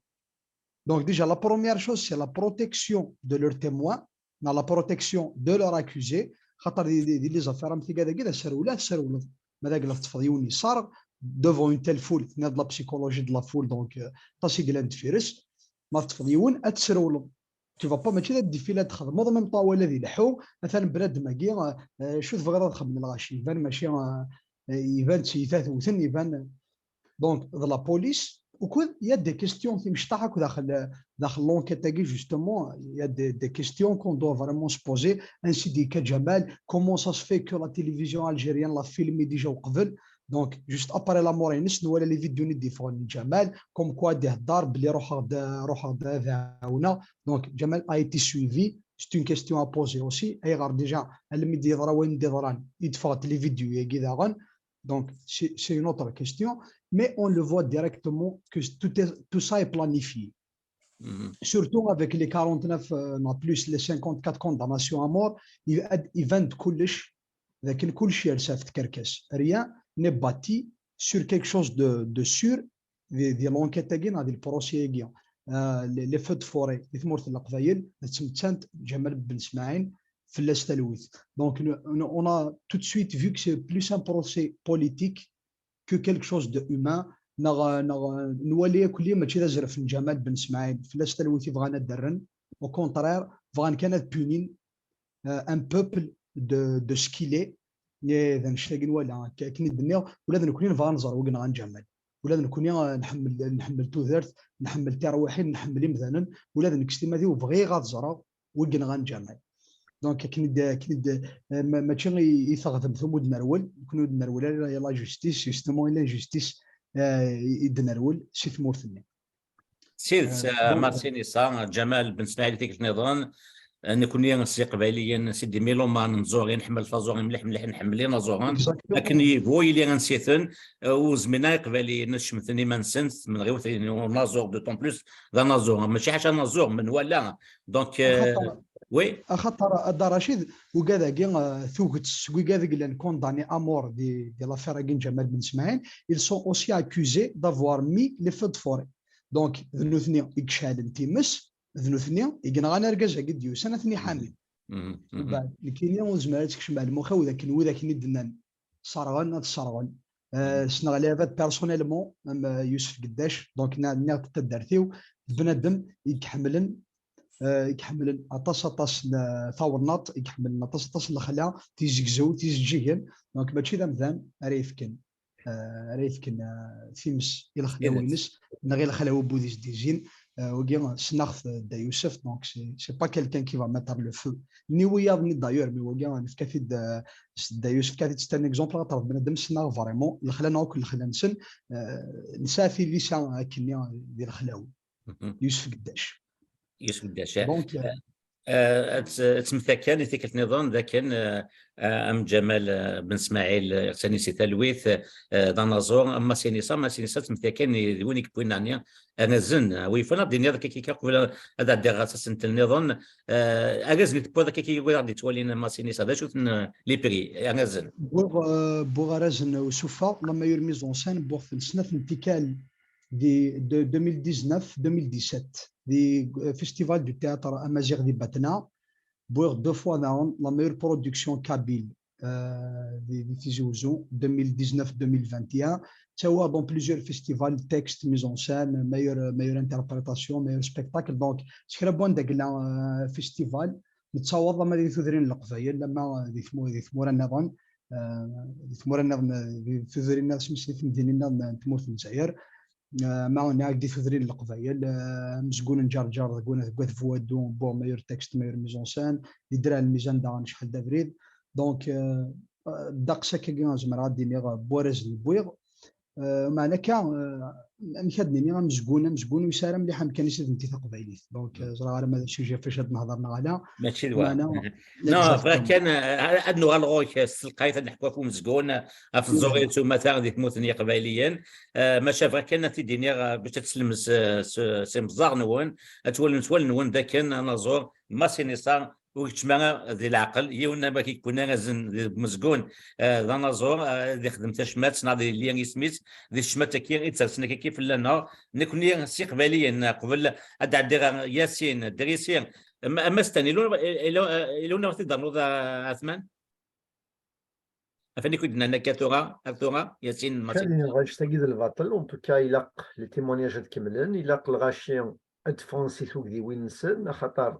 Donc déjà, la première chose, c'est la protection de leurs témoins, la protection de leurs accusés. Les affaires devant une telle foule, il y a de la psychologie de la foule, donc tu vas pas mettre des filets de خدمه من طاوله اللي يلحوا مثلا بنادم كي شو تبغي تخدم الغاشي يبان ماشي يبان سيفات وثن يبان دونك لا بوليس وكل يا دي كيستيون في مشطحك داخل لونكيت تاعي جوستومون يا دي كيستيون كون دو فريمون سبوزي انسي دي كجمال كومون سا سفي كو لا تيليفزيون الجيريان لا فيلمي ديجا وقبل دونك جوست ابري لا مور نس ولا لي فيديو ندي فون جمال كوم كوا ديه الدار بلي روح ذاونا دونك جمال اي تي سويفي سي اون كيستيون ا بوزي اوسي اي غار ديجا الميدي يضرا وين ديضران يتفاوت لي فيديو يا كذا دونك سي اون اوتر كيستيون mais on le voit directement que tout ça est planifié. Surtout avec les 49, plus les 54 condamnations à mort, ils vendent كلش لكن كل شيء يرسف تكركس. Rien n'est bâti sur quelque chose de sûr. ديال l'enquête تاعنا هذه البروسي تاعنا les feux de forêt في ثمورة القبايل تسمتانت جمال بن اسماعيل في الاستلويث. Donc on a tout de suite vu que c'est plus un procès politique que quelque chose de humain. نولي كل ماشي زرف جمال بن اسماعيل في الاستلويث بغانا درن au contraire بغانا كانت بونين un peuple de ce qu'il est اذا نشتاقين ولا كاين الدنيا ولا نكون فانزر وقنا غنجمل ولا نكون نحمل توذرت نحمل ترويحي نحمل مثلا ولا نكستي مادي وبغي غاتزرا وقنا غنجمل دونك كاين ماشي يثغثم ثمود نرول يكونوا نرول لا جوستيس جوستومون لا جوستيس يدنرول سي ثمورثني سيد مارسيني صا جمال بن اسماعيل تيك النظام نكون استقباليا سيدي ميلومان نزوري نحمل فازوري مليح نحمل نزوران لكن يبوي لي غنسيثن وزمينا قبالي نشمثني ما نسنت من غير نازور دو طون بلوس ذا نازور ماشي حاجه نازور من ولا دونك وي خاطر الدار رشيد وكذا كي ثوكت وكذا اللي كونداني امور دي لافير كين جمال بن اسماعيل ils sont aussi accusés d'avoir mis les feux de forêt donc ذنوثني يكشال تيمس ذنوثني يقنا غانا ركز قد يوسنا ثني حامل بعد الكينيا وزمالتك شمال المخا وذاك وذاك ندنا صارغان تصارغان سنغلافات بيرسونيلمون يوسف قداش دونك ناغ تدرتيو بنادم يكحملن عطاس ثاورناط يكحمل عطاس الخلا تيزكزو تيزجيهن دونك ماشي ذا مذان ريفكن ثيمس الى خلاوينس نغير خلاو بوديس ديزين وكي سناخ دا يوسف دونك سي با كيلكان كي فا ماتر لو فو ني وياض ني دايور مي وكي نفكافي دا يوسف كافي تستان اكزومبل غطرف بنادم سناغ فريمون الخلا نوك الخلا نسن نسافي ليسان كنيا ديال الخلاوي يوسف قداش دونك تمثكان ذيك النظام ذاك ام جمال بن اسماعيل سنيسي تلويث دانازور اما سينيسا ما سينيسا تمثكان وينك بوينانيا انا زن ويفنا الدنيا ذاك كي كيقول هذا دير اساس النظام اجاز نتبو ذاك كي غادي تولينا ما سينيسا ذا شوف لي بري انا زن بوغارازن وسوفا لما يرميز اون سان بوغ في السنه انتكال de 2019-2017 du festival du théâtre Amazigh di Batna pour 2 fois la meilleure production kabyle دي تيزوزو 2019-2021 توا دون بليزيور فيستيفال تكست ميزون سان مايور انتربريتاسيون مايور سبيكتاكل. دونك شكرا بون داك فيستيفال نتصور ما دي ثذرين القفايل لما دي ثمور النظام دي ثمور النظام دي ثذرين الناس مسلي في مدينة تمور في الجزائر ما هناك دي ثذرين القفايل مسكون نجار قونا قوث فوادو بو مايور تكست مايور ميزون سان دي درا الميزان دا شحال دافريد. دونك داقسا كي زمرا ديني بورز البويغ معنا كان مكدني مزقون ويسارم مليح امكانيات انت تقبايليت. دونك زرا ما شي جا فاش نهضرنا على ماشي الوقت نو كان انه الغوك السلقايت نحكوا فيهم مزقون في الزوريتو مثلا ديك موثنيه قبايليا ما شاف كان تيديني باش تسلم سي مزار نون تولن نون ذاك كان نزور ما سينيسا ويتشمع ذي العقل يونا ما كيكون غازن مسكون ذا نزور ذي خدمت شمات ناضي لي سميت ذي الشمات كي تسرسنا كيف لنا نكوني استقباليا قبل ادعي ياسين دريسين اما استنيلون الون وقت ضمنوا ذا عثمان فاني كنا نكاتورا ياسين كان غاش تاكيد الباطل اون توكا يلاق لي تيمونياج كاملين يلاق الغاشيان اد فرونسي ثوك دي وينسن خاطر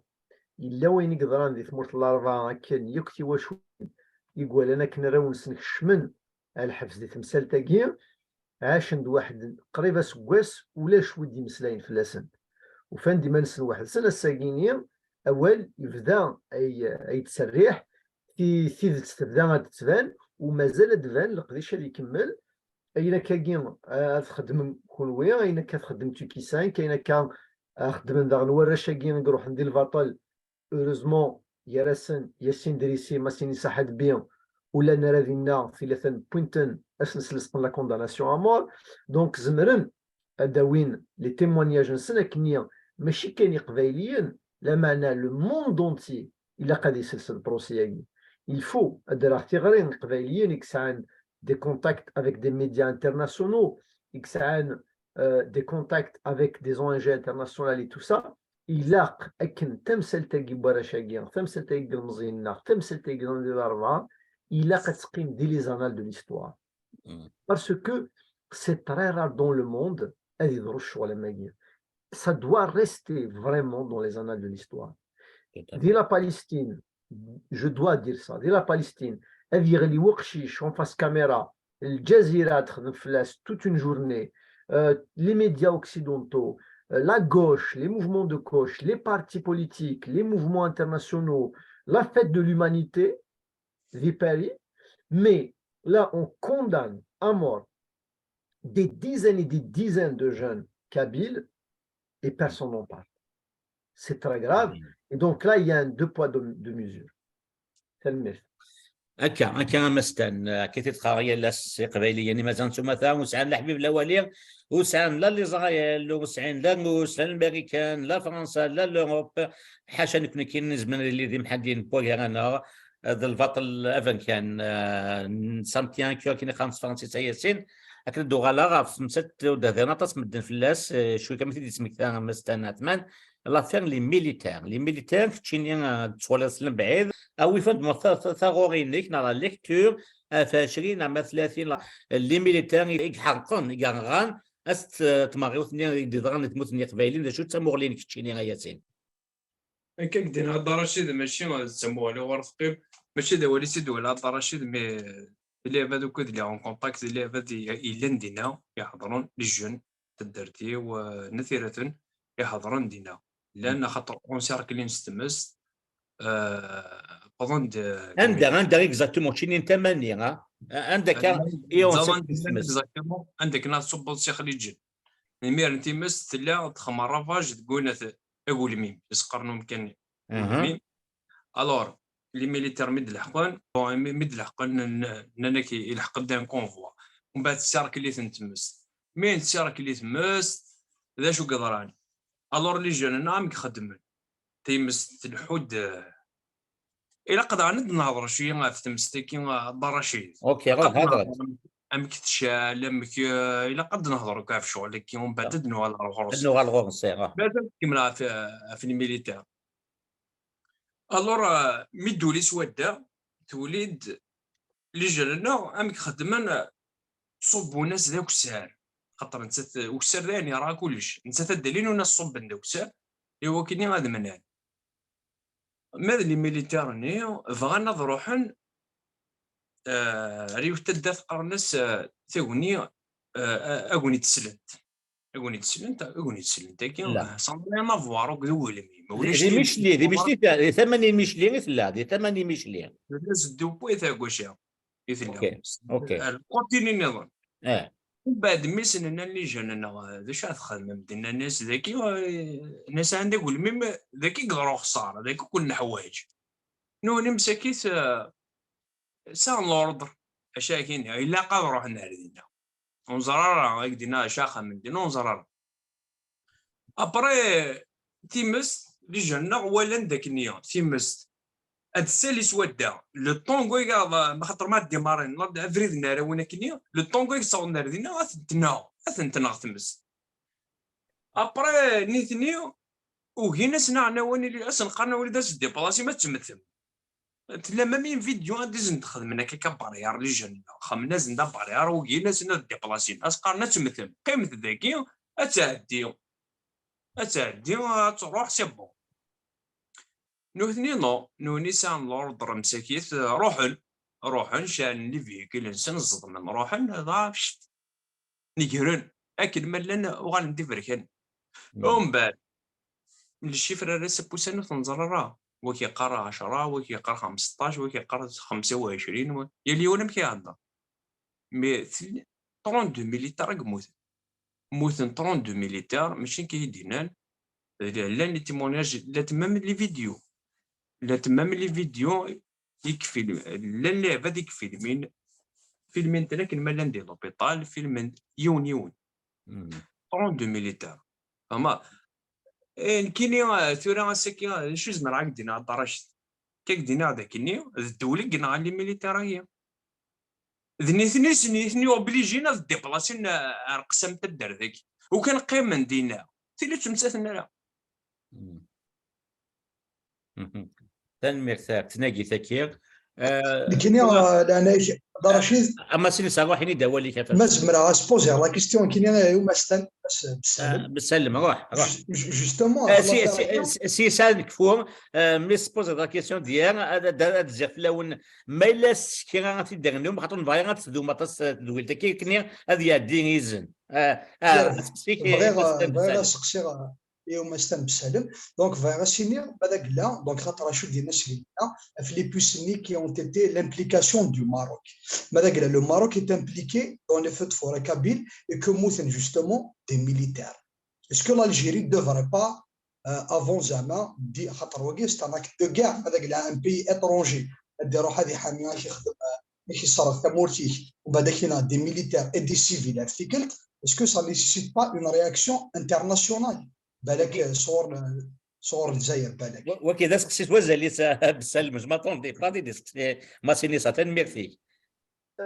إلا وين يقدران دي ثمورة الأربعة كان يكتي واش يقول أنا كنا راهو نسنكشمن على الحبس دي تمثال تاكيا عاش عند واحد قريبة سكواس ولا شودي مسلاين في لسن وفان ديما نسن واحد سنة ساكينيا أول يبدا أي تسريح في تبدا تبان ومازال تبان القديش اللي يكمل أين كاين تخدم كونويا أين كتخدم تيكيسان كاين كان خدم داغ الورشة كاين نروح ندير البطل. heureusement ياسين دريسي ما سيني صحد بيان ولا نرادينا ثلاثا بوينتن اسنسلسقن لا كونداناسيون امور. دونك زمرن اداوين لي تيمونياج نسنا كنيا ماشي كان قبايليا لا معنى لو موند اونتي الا قاد يسلسل البروسياكي il faut ادير اختيارين قبايليين يكسعان دي كونتاكت افيك دي ميديا انترناسيونال يكسعان دي كونتاكت افيك دي ONG انترناسيونال اي تو سا إلاق أكن تمثل تاقي باراشاكيان تمثل تاقي المزينة تمثل تاقي الأربعة إلاق تقيم دي لي زانال دو ليستوار parce que c'est très rare dans le monde هذه يدرو الشغل ماكيا ça doit rester vraiment dans les annales de l'histoire. دي لا بالستين je dois dire ça دي لا بالستين هذه يغلي وقشيش en face caméra الجزيرة تخدم فلاس toute une journée les médias occidentaux la gauche, les mouvements de gauche, les partis politiques, les mouvements internationaux, la fête de l'humanité, des Paris, mais là on condamne à mort des dizaines et des dizaines de jeunes kabyles et personne n'en parle. C'est très grave. Et donc là il y a un deux poids deux mesures. C'est le mythe. هكا مستان كي تتخايل لاس قبايليا مازال نتوما ثا وسعان الحبيب الاولي وسعان لا ليزرايل وسعان لا الروس لا الامريكان لا فرنسا لا لوروب حاشا نكون كاين زمن اللي ذي محدين بوغانا هذا البطل افن كان سامتيان كيو كاين 5 ياسين هكا دوغالا في مسات ودهنا تصمدن فلاس شويه كما تيدي سميك ثا مستان عثمان لا فير لي ميليتير تشيني تولسلم بعيد او يفند ثاغورينيك نا لا ليكتور فاشرين مع 30 لي ميليتير يحرقون يغان است تماريوثني يدران تموتني قبايلين شو تمورلين كتشيني ياسين كاين هاد الرشيد ماشي تسموه على ورثقيب ماشي دولي سي دوله هاد الرشيد مي اللي هذوك اللي اون كونتاكت اللي هذي الا دينا يحضرون لي جون تدرتي ونثيره يحضرون دينا لان خاطر اونسيركلين ستمس بوندو عندك اكزاكتومون شيني انت ماني عندك اكزاكتومون عندك ناس صوب شي خليجي المير انت مس تلا تخمر رافاج تقول اقول ميم يسقرنوا مكاني ميم الور لي ميليتير مد الحقن نانك يلحق دان كونفوا ومن بعد السيرك اللي تنتمس مين السيرك اللي تمس ذا شو قدران الور لي جون نعم يخدمون تيمس الحود الى قدر نهضر شويه في تمستيكي الرشيد اوكي هضرت امك تشال امك الى قد نهضروا كاع في شغل كي من بعد نوال الغرس لازم كيما في الميليتير الور ميدولي سوادا توليد اللي جالنا امك خدمان صوبوا ناس ذاك السعر، خاطر نسات وكسر يعني راه كلش نسات الدليل وناس صوب ذاك السعر ايوا كيني غاد منال ماذا لي ميليتيرني بغانا نروحن ريو تدات قرنس ثوني اغوني تسلنت اغوني تسلنت كي لا صامي ما فوارو كذولمي ما ولاش دي ميشلي دي ميشلي 80 ميشلي لا دي 80 ميشلي. الناس الدوبو تاع كوشا يثلهم اوكي اوكي القوتيني النظام اه من بعد ما سننا اللي جانا ذا شو تخدم بدنا الناس ذاكي الناس عندك يقول ميم ذاكي قدروا خساره ذاكي كنا حوايج نوني مساكيت سان لوردر اشا كاين الا قاد نروح نردينا ونزرار هكدينا شاخه من دينا ونزرار ابري تيمس اللي جانا ولا ذاك النية تيمس هاد السالي سودا لو طونغو ما خاطر ما ديمارين لا افريد نارا وين كنيا لو طونغو يصور ناردينا اثنتنا تمس ابري نيتنيو وهنا سنعنا وين اللي اصلا قرنا وليد دي بلاصي ما تمثل تلا ما مين فيديو غادي نخدم هنا كي كباريار اللي جانا خمنا زندا باريار وهنا سنا دي بلاصي اسقرنا تمثل قيمه ذاكي اتعدي تروح سي بون نوثني نوني سان لوردر مساكيت روحن شان لي فيكل نسن الزضمن روحن هذا نيكرن اكل ملنا وغندي فركن ومن بعد من الشفره راس بوسانو تنظر راه وكي قرا 10 وكي قرا 15 وكي قرا 25 يا اليوم كي عندها مي 32 مليتار موتن 32 مليتار ماشي كيدينان لا لي تيموناج لا تمام لي فيديو يكفي لا اللعبه ديك فيلمين لكن ما ندير لوبيطال فيلم يون 32 مليتار فما كيني ثورا ساكي شو زعما راك دينا طرشت كيك دينا هذاك النيو الدولي قلنا لي ميليتاريه ذني اوبليجينا ديبلاسين رقسم تدار ذاك وكان قيم دينا تيلي تمساتنا لا تنمير ثاب تناقي ثكير لكن انا رشيد اما سيني صاروحي دولي كيف ما زمرا سبوزي لا كيستيون كاين انا يوم استن بسلم روح جوستومون سي سال كفور ملي سبوز لا كيسيون ديال هذا الزف لون ما الا سكيرا تيدير لهم خاطر نبغي غتسدو ماطاس دويل تاكي كني هذه يا دينيزن بغيغا سقسي يوم استن بسالم دونك فيغا سيني هذاك لا دونك خاطر شو ديال الناس اللي في لي بوسني كي اون تيتي لامبليكاسيون دو ماروك هذاك لو ماروك est impliqué dans les feux de forêt kabyles et que mouten justement des militaires. Est-ce que l'Algérie ne devrait pas avant زعما دي خاطر واقي c'est un acte de guerre هذاك un pays étranger ديروا هذه حاميه كيخدم كيصرف تمورتيك وبعد كاين des militaires et des civils articles est-ce que ça ne nécessite pas une réaction internationale بالك صور الجزائر بالك وكذا سقسيت وزالي بسلم ما طوندي فادي دي ما سيني ساتن فيك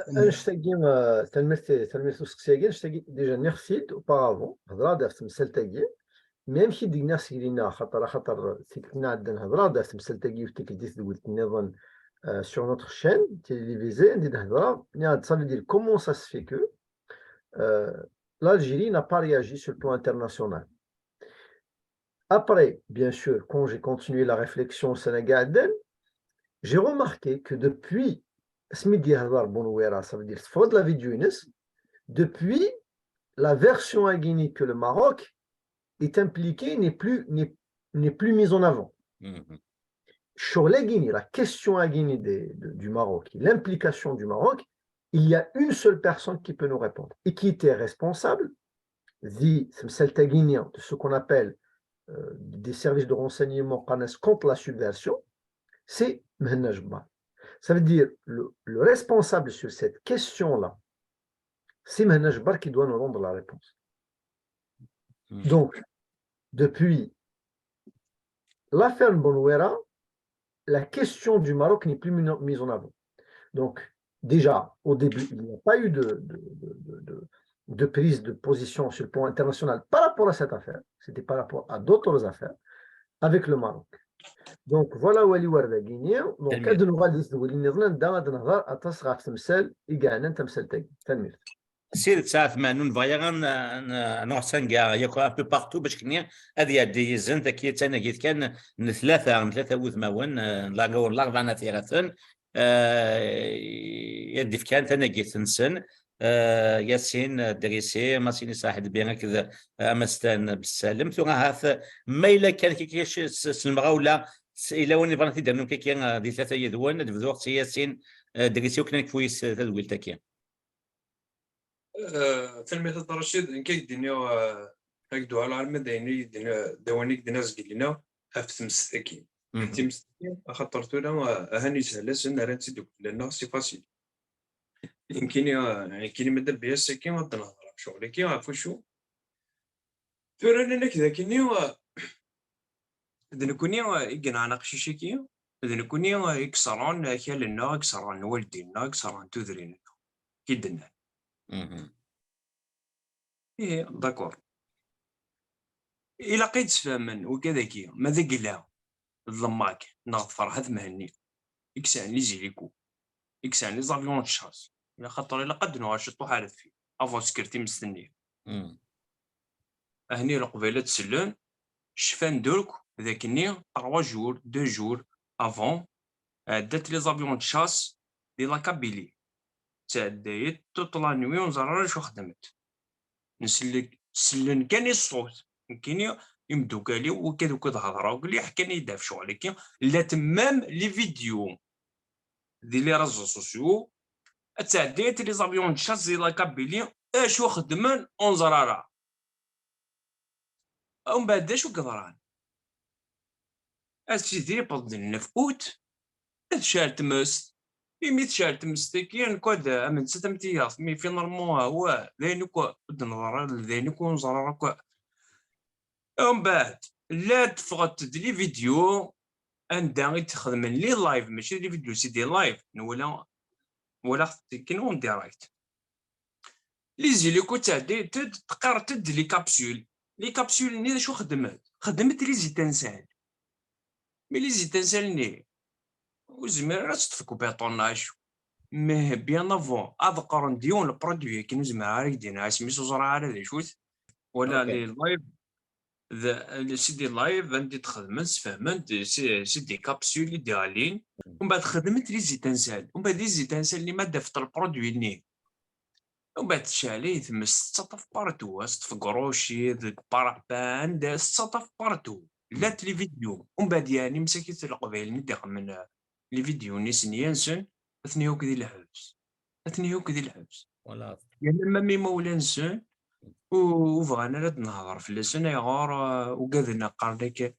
نشتاقي تلميذ سقسياكي نشتاقي ديجا نغسيت اوبارافون هضره دارت تمثال تاكي ميم كي ديك ناس لينا خاطر كنا عندنا هضره دارت تمثال تاكي في تيك قلت نظن sur notre chaîne télévisée ندير هضره ça veut dire comment ça se fait que l'Algérie n'a pas réagi sur le plan international. Après, bien sûr, quand j'ai continué la réflexion au Sénégal, j'ai remarqué que depuis, ça veut dire la vidéo, depuis la version à Guinée que le Maroc est impliqué n'est plus mise en avant. Sur la Guinée, la question à Guinée du Maroc, l'implication du Maroc, il y a une seule personne qui peut nous répondre et qui était responsable de ce qu'on appelle des services de renseignement contre la subversion, c'est Mhenna Jebbar. Ça veut dire le responsable sur cette question-là, c'est Mhenna Jebbar qui doit nous rendre la réponse. Donc, depuis l'affaire Mbonouera, la question du Maroc n'est plus mise en avant. Donc, déjà, au début, il n'y a pas eu de prise de position sur le plan international par rapport à cette affaire. C'était par rapport à d'autres affaires avec le Maroc. دونك فوالا ولي ورده كينيا دونك تلميذ. ادن غادي تقول لي نظن دا غادي نهضر اتصغى في تمثال يقعنا تمثال تاعي تلميذ سير تسعة ثمانون فايغان نوحسن كاع ياكو ان بو بارتو باش كنيا هذه يدي يزن تاكي تانا قيت كان ثلاثة وثماون لاغور لاغفانا ثيغاثن يدي كان تانا قيت نسن ياسين دريسي ماسيني صاحب بيان كذا امستان بالسالم ثم هاث ما الا كان كيكيش سلمغا ولا الى وين بغينا تدير كي دي ثلاثة يدوان دفذ وقت ياسين دريسي وكنا كويس تدويل تاكي في الميثود رشيد إن كي دينيو هكدو على العلم دايني دواني دينا زقلنا هفت مستكين حتى مستكين خاطر تونا هاني سهلة سن رانتي دوك لأنه سي فاسيل يمكن يعني كي مدى بيا السكين غادي نهضر شغل كي عارفو شو تورانا كذا كينيو نكوني يقنا نقشي كي نكوني يكسرون كيالنا يكسرون والدينا يكسرون تودرينا كي دنا إيه داكور إلا قيت تفهمن وكذا كي ماذا قلا ظلماك ناض فرحة مهني إكسان لي زيليكو إكسان لي زافيون تشاس إلا خاطر إلا قد نواش طوحارت فيه أفو سكرتي مستنية هني القبيلة تسلون شفان درك ذاكني 3 جور 2 جور أفون دات لي زافيون تشاس دي لا كابيلي تعدايت تطلع نوي ونزرر شو خدمت نسلك سلن كان الصوت يمكن يمدو قالي وكذا وكذا هضره وقال لي حكاني يدافع شو عليك لا تمام لي فيديو دي لي ريزو سوسيو تعديت لي زافيون تشاس دي لا كابيلي اشو خدمن اونزرارا ومن بعد شو قدران هادشي ديري بدلنا في اوت شال تمس ميت شال تمستكين كود من 6 امتياز مي في نورمال هو ذينكو نظر ذينكو نزرر ومن بعد لا تفغت لي فيديو عندها تخدم لي لايف ماشي لي فيديو سي دي لايف ولا كاين اون ديرايكت لي زيليكو تاع دي تقرا تد لي كابسول ني شو خدمت لي زيتانسال مي لي زيتانسال ني وزمير راس تفكو بيطوناج مي بيان افون اذكر نديون البرودوي كي نزمر عليك دينا سميتو زرا على ذي شوت ولا لي لايف سيدي لايف عندي تخدم فهمت سيدي كابسول ديالين ومن بعد خدمت لي زيتانسال ومن بعد لي زيتانسال اللي ما دافت البرودوي ني ومن بعد شالي تمس تسطف بارتو في قروشي بارابان تسطف بارتو لات لي فيديو ومن بعد يعني مسكيت القبيل ندير من لي فيديو نيسنيانسن اثني هوك ذي الحبس ولا يعني ما مي مولانسن وبغانا راه نهضر في اللسان يغار وقادنا قارنيك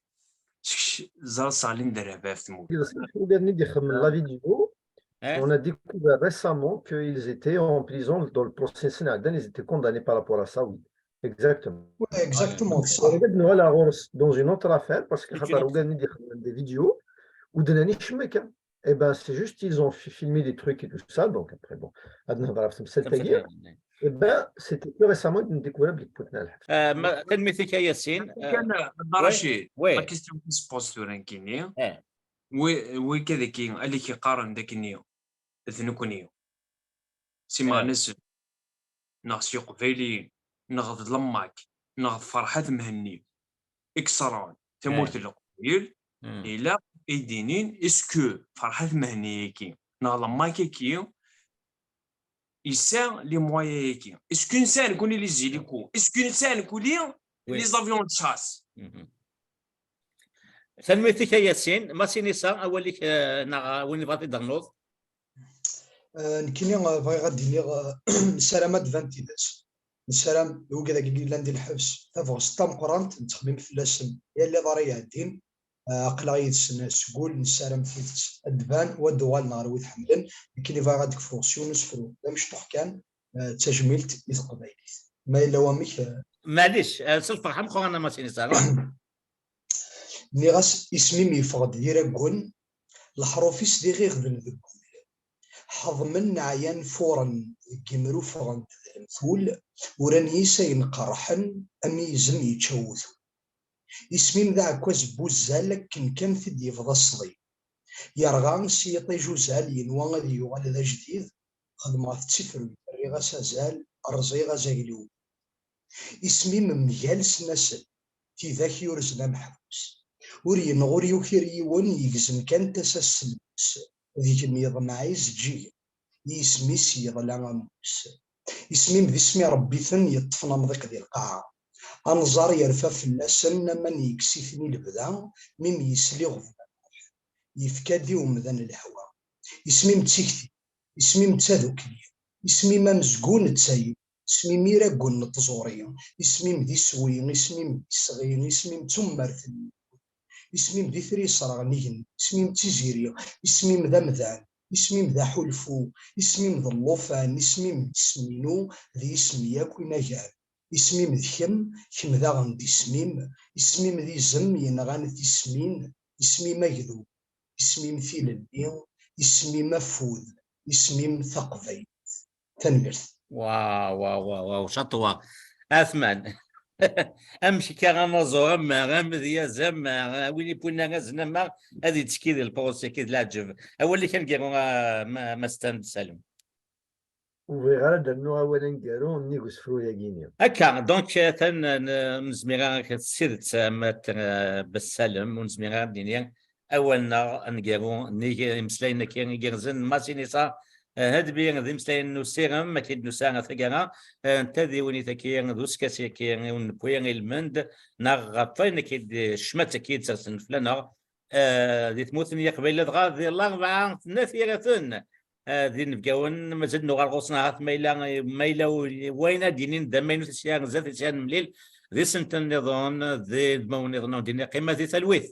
زال صالين درابا في تموت وقادني ندير من لا فيديو on a découvert récemment qu'ils étaient en prison dans le procès sénadien, ils étaient condamnés par rapport à ça, oui. Exactement. Ouais, exactement. Voilà, dans une autre affaire, parce que des vidéos où et ben c'est juste ils ont filmé des trucs et tout ça, donc après bon, et ben c'était plus récemment une découverte de تلميذك ياسين كان رشيد وي كيستيون سبونسور كينيا اه وي كذا كي اللي كيقارن داك النيو ذنكونيو سيما ناس ناس قبيلي نغض لماك نغض فرحة مهني اكسران تمورت القبيل الى ايدينين اسكو فرحة مهني كي نغض لماك كي يسان لي موايا كي اسكو انسان كوني لي زيليكو اسكو انسان كولي لي زافيون تشاس تلميذك ياسين ما سينيسا اوليك وين بغيتي تنوض نكيني بغي غادي لي السلامات فانتيلاس السلام هو كذا كي لاندي الحبس تفغ ستام قرانت نتخدم في اللسن يا اللي ضري الدين قلايد سكول نسالم في الدبان ودوال نهار ويتحملن كي بغا غاديك فونكسيون نسفرو لا مش كان تجميلت يتقبايلي ما الا وامك معليش صرف فرحه مخو انا ما سينيسا ني غاس اسمي ميفقد يراكون الحروفيس دي غير غدن ذكو حضمن عيان فورا كيمرو فغن المثول وراني سين قرحن امي زم يتشوث اسمي ذا عكواز بوزال كان في يفضى الصدي يرغى سيطي جوزال ينوى غادي يوغال ذا جديد خدمة تسفر ريغا سازال أرزي غازايلو اسمي ممجال سنسل تيذاك يورزنا محبوس ورين غوري وكيريون يجزم كان تسلسل ذيك ميض معيز جي يسمي سيض لاموس اسمي مذي اسمي ربي ثن يطفنا مضيق ذي القاعة أنظار يرفع في اللسن من يكسيثني البدا ميم يسلي غفا يفكادي ومذن الهوا اسمي متسكتي اسمي متساذوكي اسمي ممزقون تسايب اسمي ميراقون التزورية اسمي مذي سوي اسمي مذي صغير اسمي متمرثن اسمي مذي ثري صراغنيهن اسمي متزيرية اسمي مذا مذان اسمي مذا حلفو اسمي مذا اللوفان اسمي مذي سمينو ذي اسمي ياكو نجار اسمي مذكم كم ذا غندي سميم اسمي مذي زم ينغان ذي سمين اسمي مجذوب اسمي مثيل البيض اسمي مفوذ اسمي مثقفي تنبرث واو واو واو واو شطوة أثمن أمشي كغانا زوما غامذيا زما ويلي بونا غازنما هذه تشكيل البوست كيد العجب أول اللي كان كيرو ما ستاند سالم وغير أنه أولا قالوا نيغوس فرويا غينيا هكا دونك نزميرا كتسيرت بالسلم ونزميرا دينيا أولنا نقارو نيجي مسلاينا كي يرزن ما سينيسا هاد بين ذي مسلاين نسيرم ما كيد نسانا ثقرا انتذي وني ثكير دوس كاسي كي ونبوين المند نغطين كيد شمت كيد سرسن فلنا ذي تموتني قبيل دغا ذي الأربعة نافية ثن ذي نبقاون مازال نغار غوصنا هات ميلا وين دينين دمين تسيان زاد تسيان مليل ذي سنتن نظام ذي دمون نظام ديني قيمة ذي ثلويث